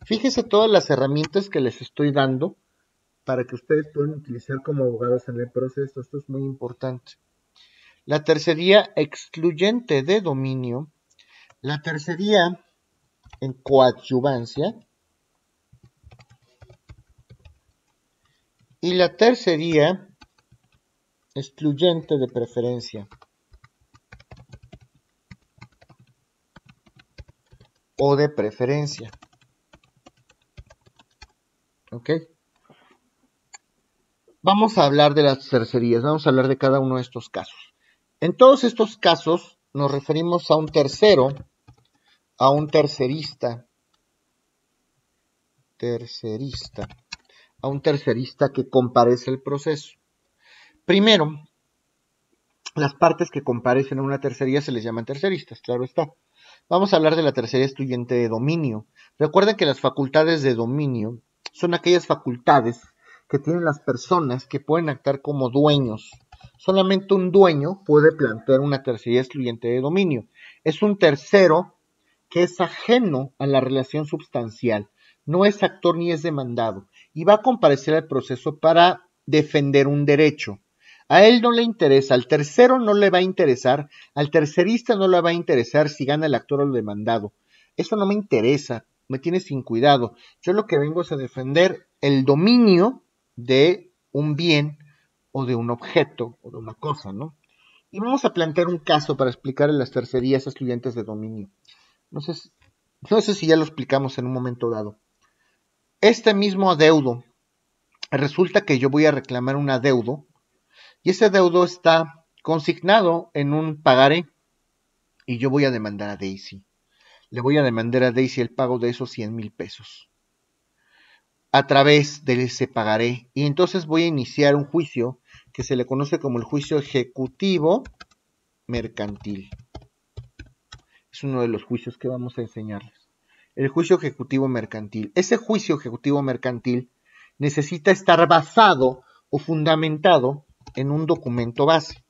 Fíjese todas las herramientas que les estoy dando para que ustedes puedan utilizar como abogados en el proceso. Esto es muy importante. La tercería excluyente de dominio, la tercería en coadyuvancia y la tercería excluyente de preferencia o de preferencia. ¿Ok? Vamos a hablar de las tercerías, vamos a hablar de cada uno de estos casos. En todos estos casos nos referimos a un tercero, a un tercerista, a un tercerista que comparece el proceso. Primero, las partes que comparecen a una tercería se les llaman terceristas, claro está. Vamos a hablar de la tercería excluyente de dominio. Recuerden que las facultades de dominio son aquellas facultades que tienen las personas que pueden actuar como dueños. Solamente un dueño puede plantear una tercería excluyente de dominio. Es un tercero que es ajeno a la relación substancial, no es actor ni es demandado, y va a comparecer al proceso para defender un derecho. A él no le interesa, al tercero no le va a interesar, al tercerista no le va a interesar si gana el actor o el demandado. Eso no me interesa, me tiene sin cuidado. Yo lo que vengo es a defender el dominio de un bien o de un objeto o de una cosa, ¿no? Y vamos a plantear un caso para explicar las tercerías excluyentes de dominio. No sé si ya lo explicamos en un momento dado. Este mismo adeudo, resulta que yo voy a reclamar un adeudo y ese adeudo está consignado en un pagaré y yo voy a demandar a Daisy. Le voy a demandar a Daisy el pago de esos 100,000 pesos a través de ese pagaré. Y entonces voy a iniciar un juicio que se le conoce como el juicio ejecutivo mercantil. Es uno de los juicios que vamos a enseñarles. El juicio ejecutivo mercantil. Ese juicio ejecutivo mercantil necesita estar basado o fundamentado en un documento base.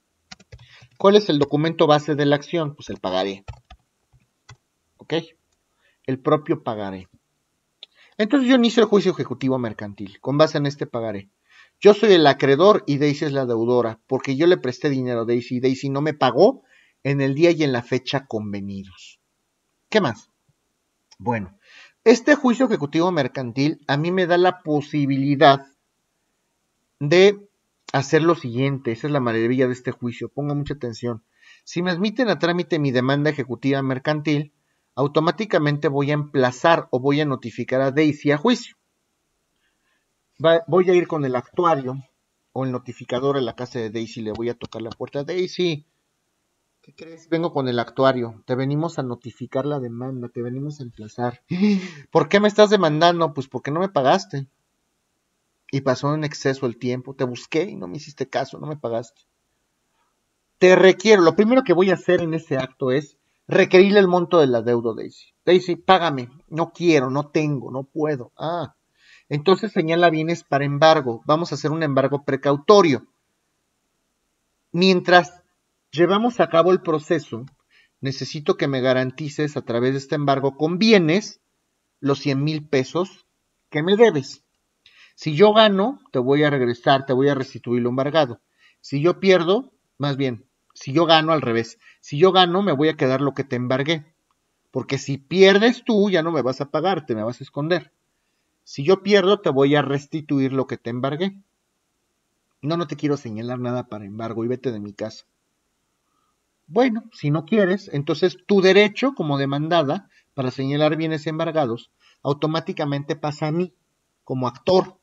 ¿Cuál es el documento base de la acción? Pues el pagaré. ¿Ok? El propio pagaré. Entonces yo inicio el juicio ejecutivo mercantil con base en este pagaré. Yo soy el acreedor y Daisy es la deudora porque yo le presté dinero a Daisy y Daisy no me pagó en el día y en la fecha convenidos. ¿Qué más? Bueno, este juicio ejecutivo mercantil a mí me da la posibilidad de hacer lo siguiente. Esa es la maravilla de este juicio. Pongan mucha atención. Si me admiten a trámite mi demanda ejecutiva mercantil, automáticamente voy a emplazar o voy a notificar a Daisy a juicio. Voy a ir con el actuario o el notificador a la casa de Daisy, le voy a tocar la puerta. Daisy, ¿qué crees? Vengo con el actuario, te venimos a notificar la demanda, te venimos a emplazar. ¿Por qué me estás demandando? Pues porque no me pagaste. y pasó en exceso el tiempo, te busqué y no me hiciste caso, no me pagaste. Te requiero, lo primero que voy a hacer en ese acto es requerirle el monto del adeudo, Daisy. Daisy, págame, no quiero, no tengo, no puedo. Entonces señala bienes para embargo, vamos a hacer un embargo precautorio. Mientras llevamos a cabo el proceso, necesito que me garantices a través de este embargo con bienes los 100,000 pesos que me debes. Si yo gano, te voy a regresar, te voy a restituir lo embargado. Si yo pierdo, más bien, si yo gano al revés, si yo gano me voy a quedar lo que te embargué, porque si pierdes tú ya no me vas a pagar, te me vas a esconder. Si yo pierdo te voy a restituir lo que te embargué. No te quiero señalar nada para embargo y vete de mi casa. Bueno, si no quieres, entonces tu derecho como demandada para señalar bienes embargados automáticamente pasa a mí como actor.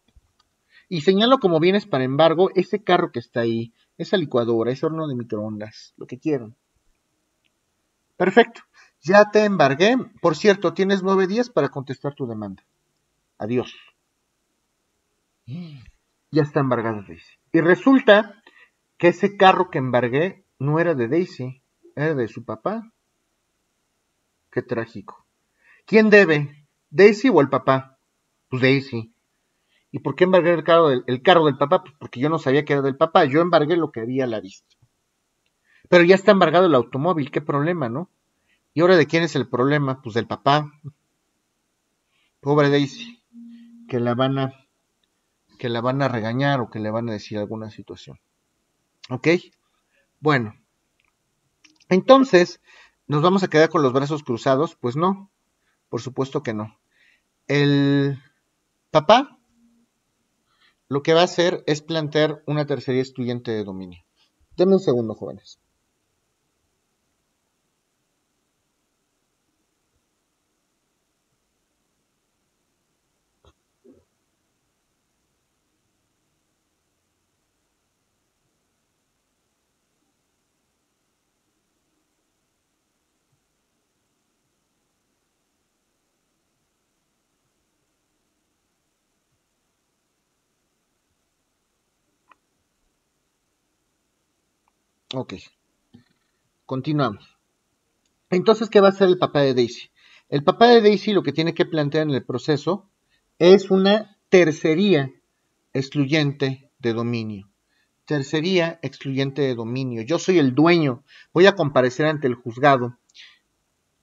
Y señalo como bienes para embargo ese carro que está ahí, esa licuadora, ese horno de microondas, lo que quieran. Perfecto, ya te embargué. Por cierto, tienes 9 días para contestar tu demanda. Adiós. Ya está embargada Daisy. Y resulta que ese carro que embargué no era de Daisy, era de su papá. Qué trágico. ¿Quién debe? ¿Daisy o el papá? Pues Daisy. ¿Y por qué embargué el carro del papá? Pues porque yo no sabía que era del papá. Yo embargué lo que había a la vista. Pero ya está embargado el automóvil. ¿Qué problema, no? ¿Y ahora de quién es el problema? Pues del papá. Pobre Daisy. Que la van a regañar o que le van a decir alguna situación. ¿Ok? Bueno. Entonces, ¿nos vamos a quedar con los brazos cruzados? Pues no. Por supuesto que no. El papá lo que va a hacer es plantear una tercería excluyente de dominio. Denme un segundo, jóvenes. Ok, continuamos. Entonces, ¿qué va a hacer el papá de Daisy? El papá de Daisy lo que tiene que plantear en el proceso es una tercería excluyente de dominio. Tercería excluyente de dominio. Yo soy el dueño. Voy a comparecer ante el juzgado.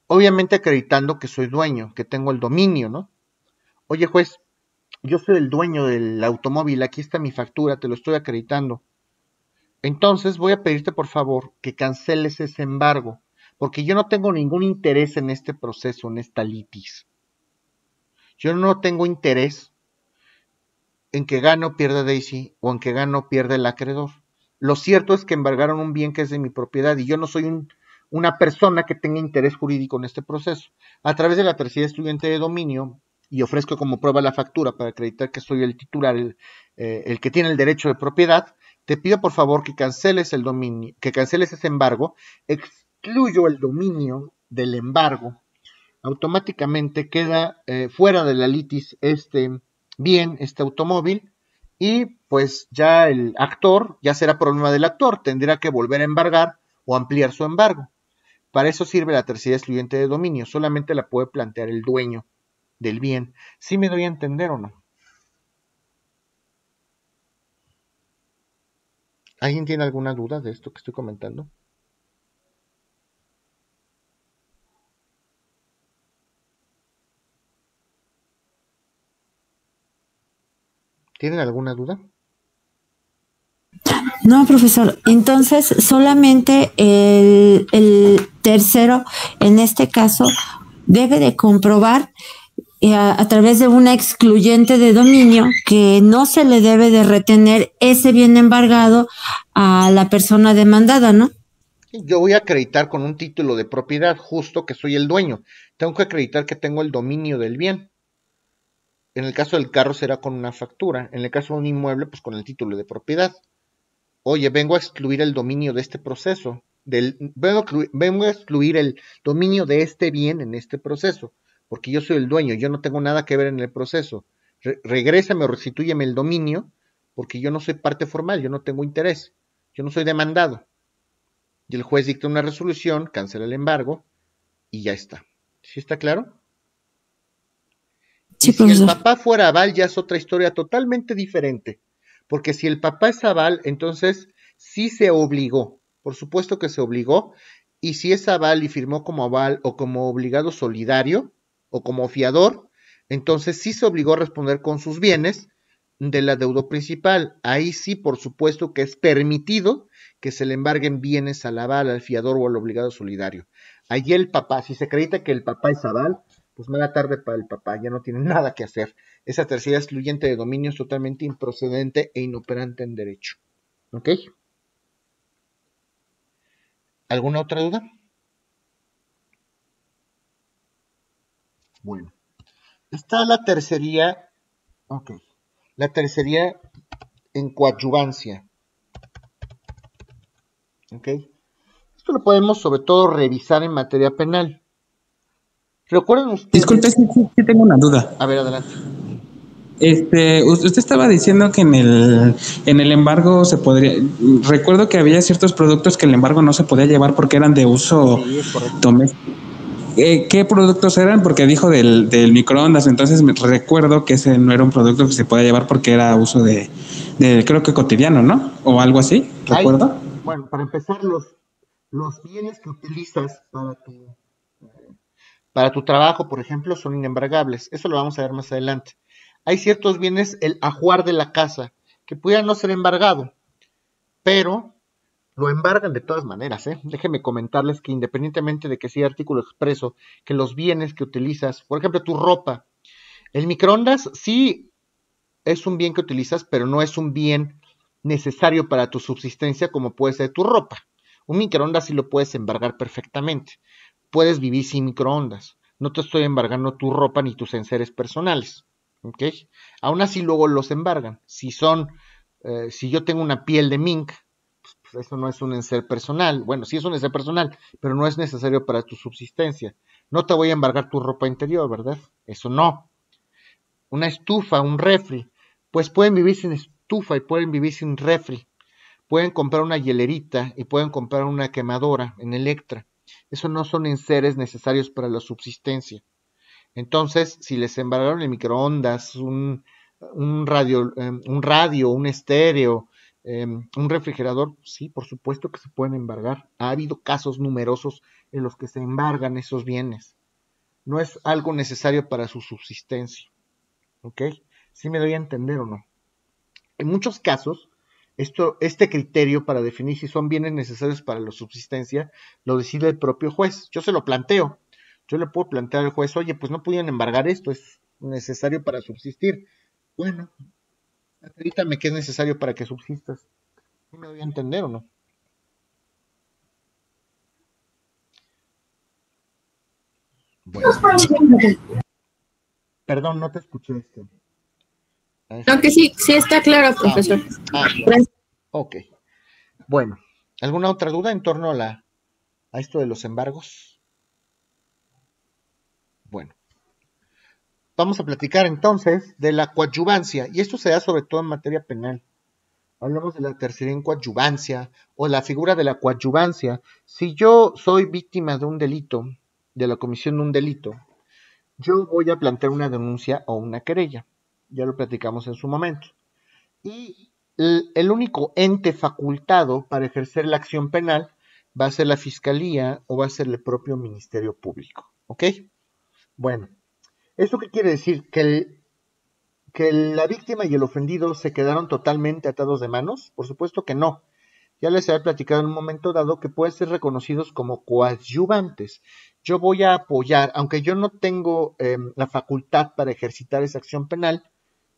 Obviamente acreditando que soy dueño, que tengo el dominio, ¿no? Oye, juez, yo soy el dueño del automóvil. Aquí está mi factura, te lo estoy acreditando. Entonces voy a pedirte por favor que canceles ese embargo, porque yo no tengo ningún interés en este proceso, en esta litis. Yo no tengo interés en que gane o pierda Daisy o en que gane o pierda el acreedor. Lo cierto es que embargaron un bien que es de mi propiedad y yo no soy una persona que tenga interés jurídico en este proceso. A través de la tercería excluyente de dominio, y ofrezco como prueba la factura para acreditar que soy el titular, el que tiene el derecho de propiedad, te pido por favor que canceles el dominio, que canceles ese embargo, excluyo el dominio del embargo, automáticamente queda fuera de la litis este bien, este automóvil, y pues ya el actor, ya será problema del actor, tendrá que volver a embargar o ampliar su embargo. Para eso sirve la tercería excluyente de dominio, solamente la puede plantear el dueño del bien. ¿Sí me doy a entender o no? ¿Alguien tiene alguna duda de esto que estoy comentando? ¿Tienen alguna duda? No, profesor. Entonces, solamente el tercero, en este caso, debe de comprobar a través de una excluyente de dominio que no se le debe de retener ese bien embargado a la persona demandada, ¿no? Yo voy a acreditar con un título de propiedad justo que soy el dueño. Tengo que acreditar que tengo el dominio del bien. En el caso del carro será con una factura. En el caso de un inmueble, pues con el título de propiedad. Oye, vengo a excluir el dominio de este proceso. Vengo a excluir el dominio de este bien en este proceso. Porque yo soy el dueño, yo no tengo nada que ver en el proceso. regrésame o restitúyeme el dominio, porque yo no soy parte formal, yo no tengo interés, yo no soy demandado. Y el juez dicta una resolución, cancela el embargo y ya está. ¿Sí está claro? Sí, y si el profesor. papá fuera aval, ya es otra historia totalmente diferente. Porque si el papá es aval, entonces sí se obligó. Por supuesto que se obligó. Y si es aval y firmó como aval o como obligado solidario o como fiador, entonces sí se obligó a responder con sus bienes del adeudo principal. Ahí sí, por supuesto que es permitido que se le embarguen bienes al aval, al fiador o al obligado solidario. Allí el papá, si se acredita que el papá es aval, pues mala tarde para el papá, ya no tiene nada que hacer. Esa tercera excluyente de dominio es totalmente improcedente e inoperante en derecho. ¿Ok? ¿Alguna otra duda? Bueno. Está la tercería, ok. La tercería en coadyuvancia. ¿Ok? Esto lo podemos sobre todo revisar en materia penal. ¿Recuerdan ustedes? Disculpe, sí tengo una duda. A ver, adelante. Usted estaba diciendo que en el embargo se podría. Recuerdo que había ciertos productos que el embargo no se podía llevar porque eran de uso doméstico. ¿Qué productos eran? Porque dijo del microondas, entonces me recuerdo que ese no era un producto que se podía llevar porque era uso de creo que cotidiano, ¿no? O algo así, ¿recuerdo? Bueno, para empezar, los bienes que utilizas para tu trabajo, por ejemplo, son inembargables. Eso lo vamos a ver más adelante. Hay ciertos bienes, el ajuar de la casa, que pudiera no ser embargado, pero lo embargan de todas maneras, ¿eh? Déjenme comentarles que independientemente de que sea artículo expreso, que los bienes que utilizas, por ejemplo, tu ropa, el microondas sí es un bien que utilizas, pero no es un bien necesario para tu subsistencia como puede ser tu ropa. Un microondas sí lo puedes embargar perfectamente. Puedes vivir sin microondas. No te estoy embargando tu ropa ni tus enseres personales. ¿Ok? Aún así luego los embargan. Si yo tengo una piel de mink, pues eso no es un enser personal. Bueno, sí es un enser personal, pero no es necesario para tu subsistencia. No te voy a embargar tu ropa interior, ¿verdad? Eso no. Una estufa, un refri, pues pueden vivir sin estufa y pueden vivir sin refri. Pueden comprar una hielerita y pueden comprar una quemadora en Electra. Eso no son enseres necesarios para la subsistencia. Entonces, si les embargaron el microondas, un radio, un estéreo, un refrigerador, sí, por supuesto que se pueden embargar. Ha habido casos numerosos en los que se embargan esos bienes. No es algo necesario para su subsistencia. ¿Ok? ¿Sí me doy a entender o no? En muchos casos, este criterio para definir si son bienes necesarios para la subsistencia lo decide el propio juez. Yo se lo planteo. Yo le puedo plantear al juez, oye, pues no pudieron embargar esto, es necesario para subsistir. Bueno, acredítame que es necesario para que subsistas. ¿Sí me doy a entender o no? Bueno. Perdón, no te escuché esto. No, que sí está claro, profesor. Ok. Bueno, ¿alguna otra duda en torno a esto de los embargos? Bueno, vamos a platicar entonces de la coadyuvancia, y esto se da sobre todo en materia penal. Hablamos de la tercería en coadyuvancia, o la figura de la coadyuvancia. Si yo soy víctima de un delito, de la comisión de un delito, yo voy a plantear una denuncia o una querella. Ya lo platicamos en su momento. Y el único ente facultado para ejercer la acción penal va a ser la Fiscalía o va a ser el propio Ministerio Público. ¿Ok? Bueno, ¿esto qué quiere decir? ¿Que la víctima y el ofendido se quedaron totalmente atados de manos? Por supuesto que no. Ya les había platicado en un momento dado que pueden ser reconocidos como coadyuvantes. Yo voy a apoyar, aunque yo no tengo la facultad para ejercitar esa acción penal,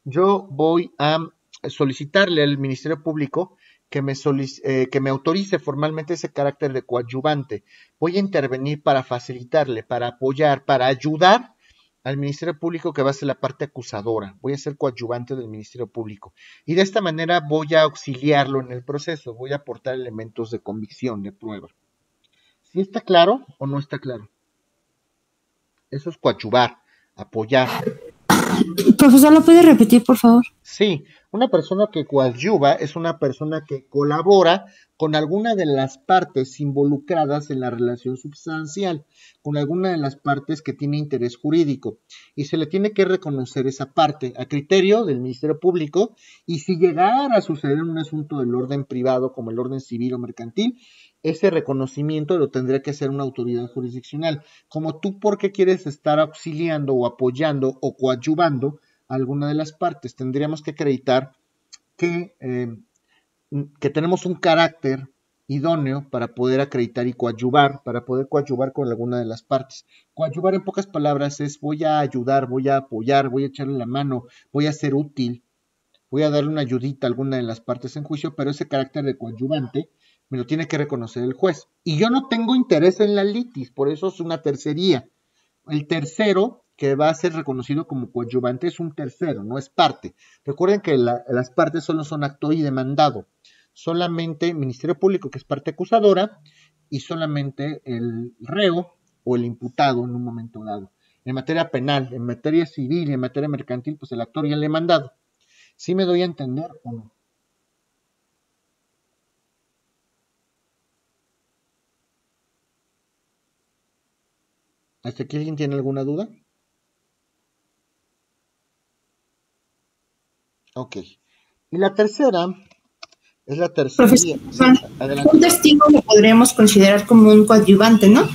yo voy a solicitarle al Ministerio Público que me autorice formalmente ese carácter de coadyuvante. Voy a intervenir para facilitarle, para apoyar, para ayudar al Ministerio Público, que va a ser la parte acusadora. Voy a ser coadyuvante del Ministerio Público. Y de esta manera voy a auxiliarlo en el proceso, voy a aportar elementos de convicción, de prueba. ¿Sí está claro o no está claro? Eso es coadyuvar, apoyar. Profesor, ¿lo puede repetir, por favor? Sí, una persona que coadyuva es una persona que colabora con alguna de las partes involucradas en la relación substancial, con alguna de las partes que tiene interés jurídico, y se le tiene que reconocer esa parte a criterio del Ministerio Público, y si llegara a suceder en un asunto del orden privado como el orden civil o mercantil, ese reconocimiento lo tendría que hacer una autoridad jurisdiccional. Como tú, ¿por qué quieres estar auxiliando o apoyando o coadyuvando alguna de las partes? Tendríamos que acreditar que tenemos un carácter idóneo para poder acreditar y coadyuvar, para poder coadyuvar con alguna de las partes. Coadyuvar, en pocas palabras, es voy a ayudar, voy a apoyar, voy a echarle la mano, voy a ser útil, voy a darle una ayudita a alguna de las partes en juicio, pero ese carácter de coadyuvante me lo tiene que reconocer el juez. Y yo no tengo interés en la litis, por eso es una tercería. El tercero que va a ser reconocido como coadyuvante es un tercero, no es parte. Recuerden que las partes solo son actor y demandado. Solamente Ministerio Público, que es parte acusadora, y solamente el reo o el imputado en un momento dado. En materia penal, en materia civil y en materia mercantil, pues el actor y el demandado. ¿Sí me doy a entender o no? ¿Hasta aquí alguien tiene alguna duda? Ok. Y la tercera es la tercería. Profesor, Sí, adelante. un testigo lo podríamos considerar como un coadyuvante, ¿no?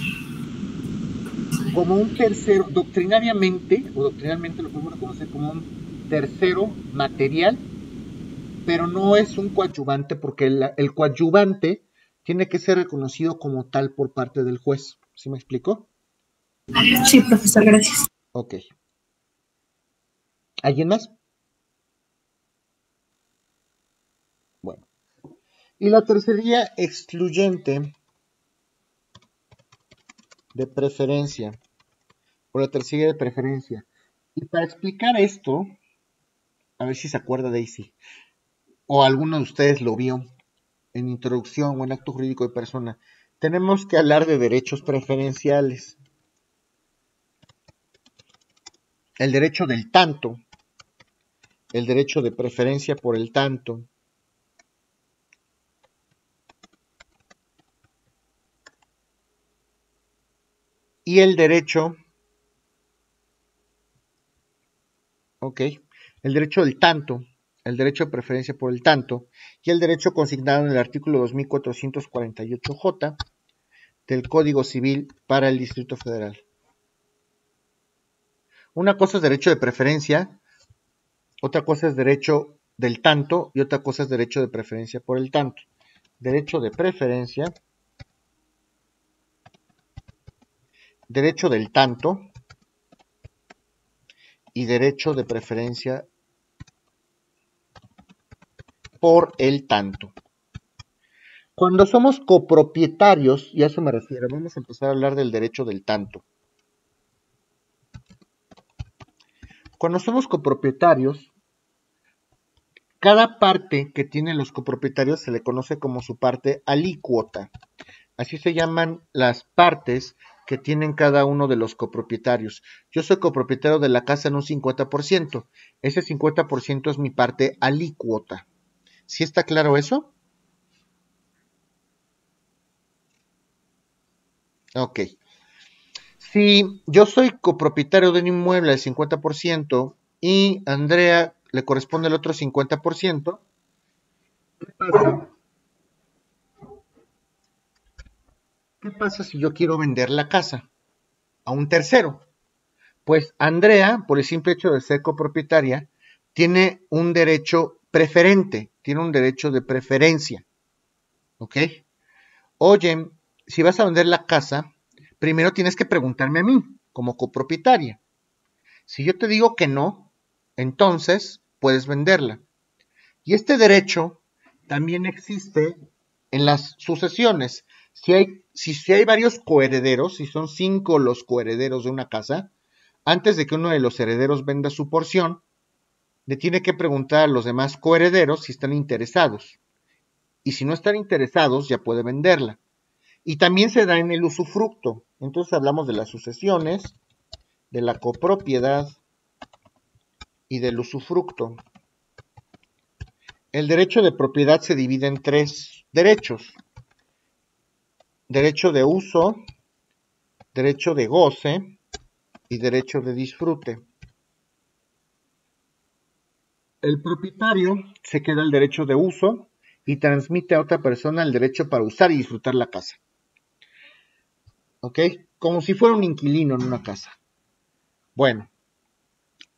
Como un tercero, doctrinalmente lo podemos reconocer como un tercero material, pero no es un coadyuvante porque el coadyuvante tiene que ser reconocido como tal por parte del juez. ¿Sí me explico? Sí, profesor, gracias. Ok. ¿Alguien más? Bueno. Y la tercería excluyente de preferencia, o la tercería de preferencia. Y para explicar esto, a ver si se acuerda Daisy, o alguno de ustedes lo vio en introducción o en acto jurídico de persona, tenemos que hablar de derechos preferenciales. El derecho del tanto, el derecho de preferencia por el tanto, y el derecho, el derecho del tanto, el derecho de preferencia por el tanto, y el derecho consignado en el artículo 2448J del Código Civil para el Distrito Federal. Una cosa es derecho de preferencia, otra cosa es derecho del tanto y otra cosa es derecho de preferencia por el tanto. Derecho de preferencia, derecho del tanto y derecho de preferencia por el tanto. Cuando somos copropietarios, y a eso me refiero, vamos a empezar a hablar del derecho del tanto. Cuando somos copropietarios, cada parte que tienen los copropietarios se le conoce como su parte alícuota. Así se llaman las partes que tienen cada uno de los copropietarios. Yo soy copropietario de la casa en un 50%. Ese 50% es mi parte alícuota. ¿Sí está claro eso? Ok. Si yo soy copropietario de un inmueble al 50% y a Andrea le corresponde el otro 50%, ¿qué pasa? ¿Qué pasa si yo quiero vender la casa a un tercero? Pues Andrea, por el simple hecho de ser copropietaria, tiene un derecho preferente, tiene un derecho de preferencia. ¿Ok? Oye, si vas a vender la casa, primero tienes que preguntarme a mí, como copropietaria. Si yo te digo que no, entonces puedes venderla. Y este derecho también existe en las sucesiones. Si hay varios coherederos, si son 5 los coherederos de una casa, antes de que uno de los herederos venda su porción, le tiene que preguntar a los demás coherederos si están interesados. Y si no están interesados, ya puede venderla. Y también se da en el usufructo. Entonces hablamos de las sucesiones, de la copropiedad y del usufructo. El derecho de propiedad se divide en 3 derechos. Derecho de uso, derecho de goce y derecho de disfrute. El propietario se queda el derecho de uso y transmite a otra persona el derecho para usar y disfrutar la casa. ¿Ok? Como si fuera un inquilino en una casa. Bueno,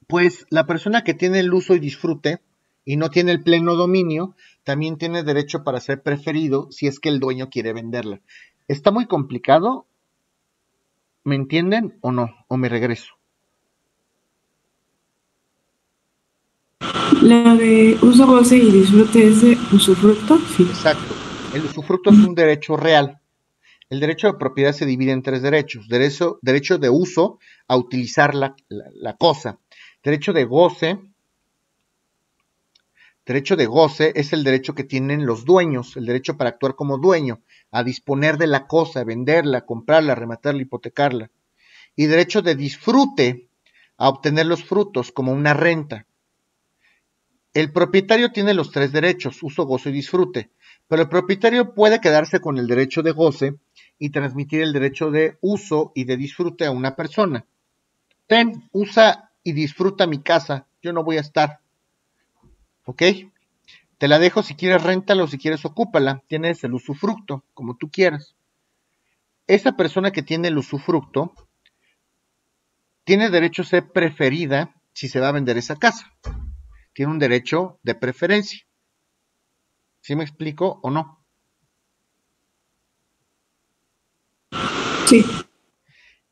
pues la persona que tiene el uso y disfrute y no tiene el pleno dominio, también tiene derecho para ser preferido si es que el dueño quiere venderla. ¿Está muy complicado? ¿Me entienden o no? ¿O me regreso? La de uso, goce y disfrute es de usufructo, sí. Exacto. El usufructo es un derecho real. El derecho de propiedad se divide en 3 derechos. Derecho de uso, a utilizar la cosa. Derecho de goce. Derecho de goce es el derecho que tienen los dueños, el derecho para actuar como dueño, a disponer de la cosa, venderla, comprarla, rematarla, hipotecarla. Y derecho de disfrute, a obtener los frutos, como una renta. El propietario tiene los 3 derechos, uso, goce y disfrute, pero el propietario puede quedarse con el derecho de goce y transmitir el derecho de uso y de disfrute a una persona. Ten, usa y disfruta mi casa, yo no voy a estar. ¿Ok? Te la dejo, si quieres réntala o si quieres ocúpala, tienes el usufructo, como tú quieras. Esa persona que tiene el usufructo tiene derecho a ser preferida si se va a vender esa casa. Tiene un derecho de preferencia. ¿Sí me explico o no? Sí.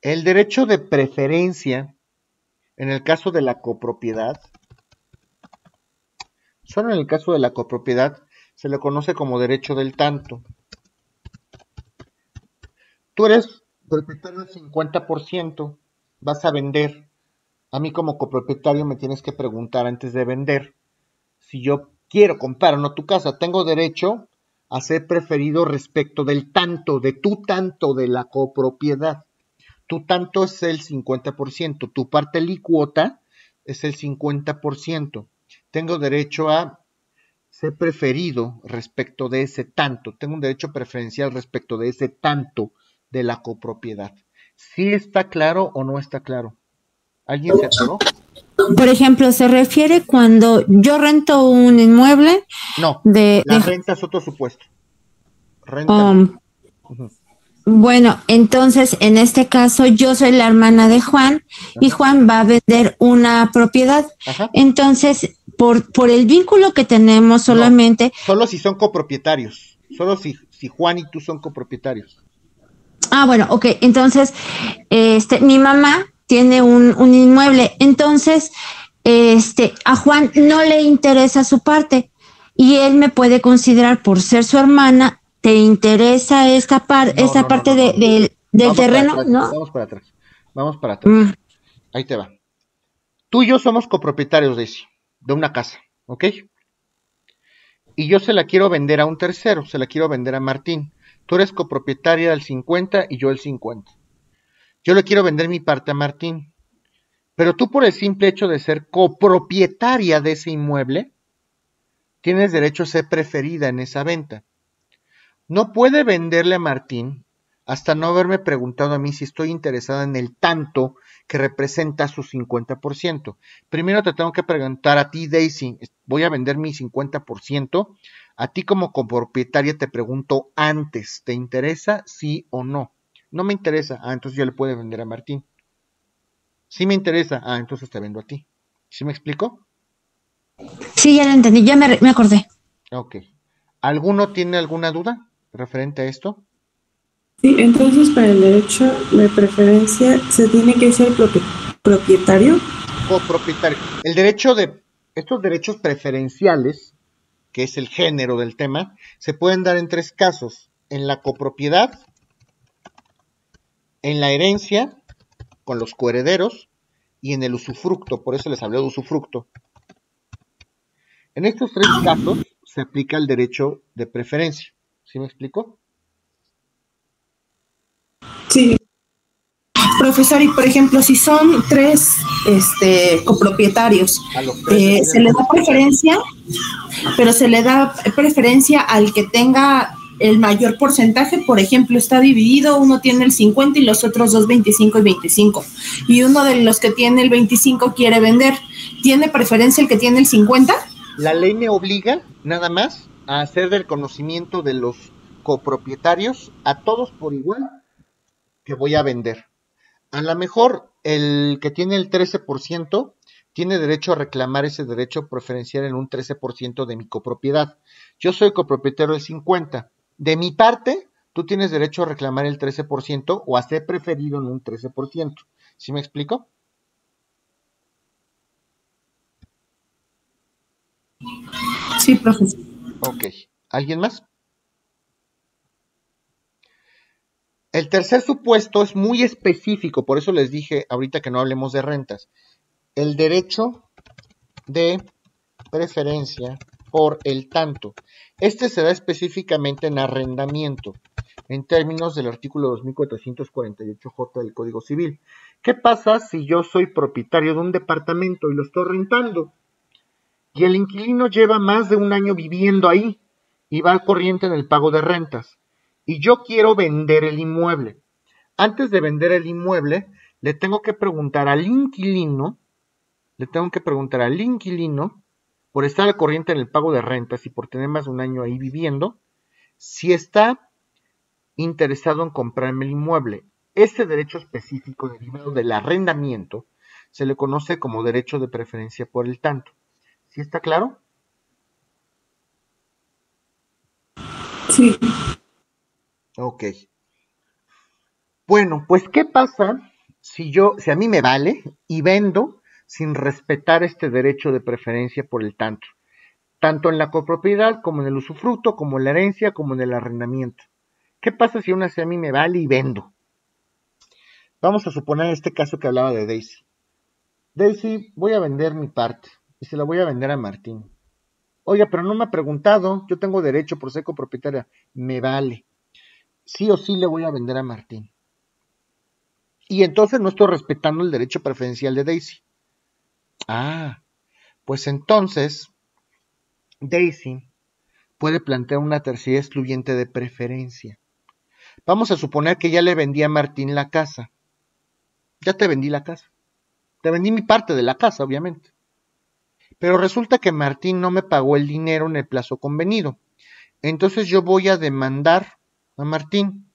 El derecho de preferencia, en el caso de la copropiedad, solo en el caso de la copropiedad se le conoce como derecho del tanto. Tú eres propietario del 50%, vas a vender. A mí como copropietario me tienes que preguntar antes de vender si yo quiero comprar o no tu casa. Tengo derecho a ser preferido respecto del tanto, de tu tanto de la copropiedad. Tu tanto es el 50%, tu parte alícuota es el 50%. Tengo derecho a ser preferido respecto de ese tanto. Tengo un derecho preferencial respecto de ese tanto de la copropiedad. ¿Sí está claro o no está claro? ¿Alguien se atoró? Por ejemplo, se refiere cuando yo rento un inmueble No, de la renta es otro supuesto. Renta no. Ujú. Bueno, entonces en este caso yo soy la hermana de Juan y Ajá. Juan va a vender una propiedad. Ajá. Entonces, por el vínculo que tenemos No, solamente, solo si son copropietarios. Solo si Juan y tú son copropietarios. bueno, ok, entonces mi mamá tiene un inmueble, entonces a Juan no le interesa su parte y él me puede considerar por ser su hermana. ¿Te interesa esta parte del Vamos para terreno? atrás, ¿No? Vamos para atrás. Mm. Ahí te va. Tú y yo somos copropietarios de una casa, ¿ok? Y yo se la quiero vender a un tercero, se la quiero vender a Martín. Tú eres copropietaria del 50 y yo el 50. Yo le quiero vender mi parte a Martín. Pero tú, por el simple hecho de ser copropietaria de ese inmueble, tienes derecho a ser preferida en esa venta. No puede venderle a Martín hasta no haberme preguntado a mí si estoy interesada en el tanto que representa su 50%. Primero te tengo que preguntar a ti, Daisy, voy a vender mi 50%. A ti como copropietaria te pregunto antes, ¿te interesa sí o no? No me interesa, entonces yo le puedo vender a Martín. Sí me interesa, entonces te vendo a ti. ¿Sí me explico? Sí, ya lo entendí, ya me acordé. Ok. ¿Alguno tiene alguna duda referente a esto? Sí, entonces para el derecho de preferencia se tiene que ser propietario. Copropietario. Estos derechos preferenciales, que es el género del tema, se pueden dar en 3 casos: en la copropiedad, en la herencia, con los coherederos, y en el usufructo. Por eso les hablé de usufructo. En estos 3 casos se aplica el derecho de preferencia. ¿Sí me explico? Sí. Profesor, y por ejemplo, si son tres copropietarios, A los tres se les da preferencia, pero se le da preferencia al que tenga el mayor porcentaje. Por ejemplo, está dividido, uno tiene el 50 y los otros dos 25 y 25. Y uno de los que tiene el 25 quiere vender. ¿Tiene preferencia el que tiene el 50? La ley me obliga nada más a hacer del conocimiento de los copropietarios a todos por igual que voy a vender. A lo mejor el que tiene el 13% tiene derecho a reclamar ese derecho preferencial en un 13% de mi copropiedad. Yo soy copropietario del 50%. De mi parte, tú tienes derecho a reclamar el 13% o a ser preferido en un 13%. ¿Sí me explico? Sí, profesor. Ok. ¿Alguien más? El tercer supuesto es muy específico, por eso les dije ahorita que no hablemos de rentas. El derecho de preferencia por el tanto. Este se da específicamente en arrendamiento, en términos del artículo 2448J del Código Civil. ¿Qué pasa si yo soy propietario de un departamento y lo estoy rentando? Y el inquilino lleva más de un año viviendo ahí y va al corriente en el pago de rentas. Y yo quiero vender el inmueble. Antes de vender el inmueble, le tengo que preguntar al inquilino, por estar al corriente en el pago de rentas y por tener más de un año ahí viviendo, si está interesado en comprarme el inmueble. Este derecho específico derivado del arrendamiento se le conoce como derecho de preferencia por el tanto. ¿Sí está claro? Sí. Ok. Bueno, pues ¿qué pasa si a mí me vale y vendo sin respetar este derecho de preferencia por el tanto? Tanto en la copropiedad como en el usufructo, como en la herencia, como en el arrendamiento. ¿Qué pasa si aún así a mí me vale y vendo? Vamos a suponer este caso que hablaba de Daisy. Daisy, voy a vender mi parte y se la voy a vender a Martín. Oye, pero no me ha preguntado, yo tengo derecho por ser copropietaria. Me vale. Sí o sí le voy a vender a Martín. Y entonces no estoy respetando el derecho preferencial de Daisy. Ah, pues entonces Daisy puede plantear una tercera excluyente de preferencia. Vamos a suponer que ya le vendí a Martín la casa. Ya te vendí la casa. Te vendí mi parte de la casa, obviamente. Pero resulta que Martín no me pagó el dinero en el plazo convenido. Entonces yo voy a demandar a Martín.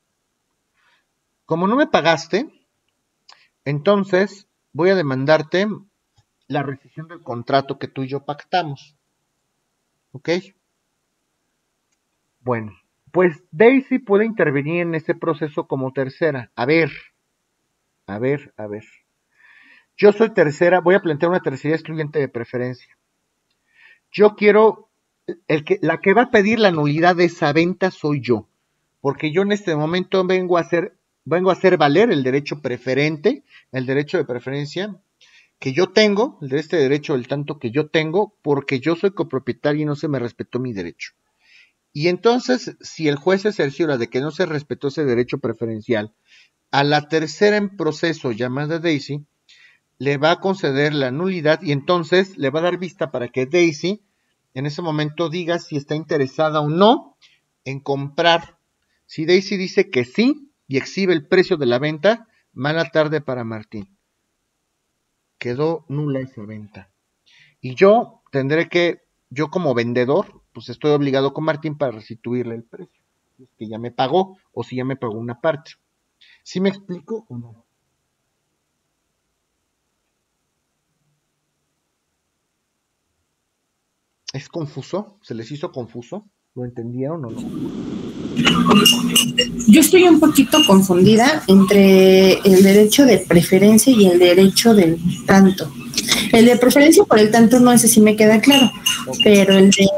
Como no me pagaste, entonces voy a demandarte la rescisión del contrato que tú y yo pactamos. ¿Ok? Bueno, pues Daisy puede intervenir en ese proceso como tercera. A ver. Yo soy tercera, voy a plantear una tercera excluyente de preferencia. Yo quiero, la que va a pedir la nulidad de esa venta soy yo, porque yo en este momento vengo a hacer valer el derecho preferente, el derecho de preferencia que yo tengo, este derecho del tanto que yo tengo, porque yo soy copropietario y no se me respetó mi derecho. Y entonces, si el juez se cerciora de que no se respetó ese derecho preferencial, a la tercera en proceso llamada Daisy, le va a conceder la nulidad y entonces le va a dar vista para que Daisy en ese momento diga si está interesada o no en comprar. Si Daisy dice que sí y exhibe el precio de la venta, mala tarde para Martín. Quedó nula esa venta. Y yo como vendedor, pues estoy obligado con Martín para restituirle el precio. Si es que ya me pagó o si ya me pagó una parte. ¿Sí me explico o no? ¿Es confuso? ¿Se les hizo confuso? ¿Lo entendieron o no? Yo estoy un poquito confundida entre el derecho de preferencia y el derecho del tanto. El de preferencia por el tanto no, ese sí me queda claro, pero el de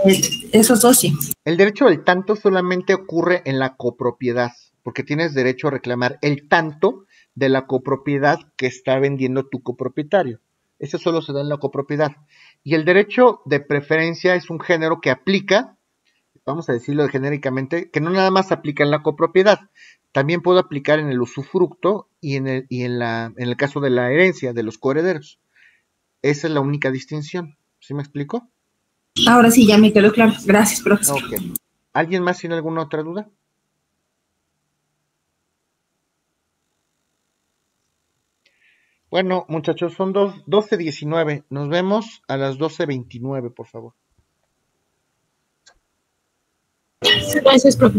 esos dos sí. El derecho del tanto solamente ocurre en la copropiedad, porque tienes derecho a reclamar el tanto de la copropiedad que está vendiendo tu copropietario. Ese solo se da en la copropiedad. Y el derecho de preferencia es un género que aplica vamos a decirlo genéricamente, que no nada más aplica en la copropiedad, también puedo aplicar en el usufructo y en el caso de la herencia, de los coherederos. Esa es la única distinción. ¿Sí me explico? Ahora sí, ya me quedó claro. Gracias, profesor. Ok. ¿Alguien más tiene alguna otra duda? Bueno, muchachos, son 12:19. Nos vemos a las 12:29, por favor. Gracias, profe.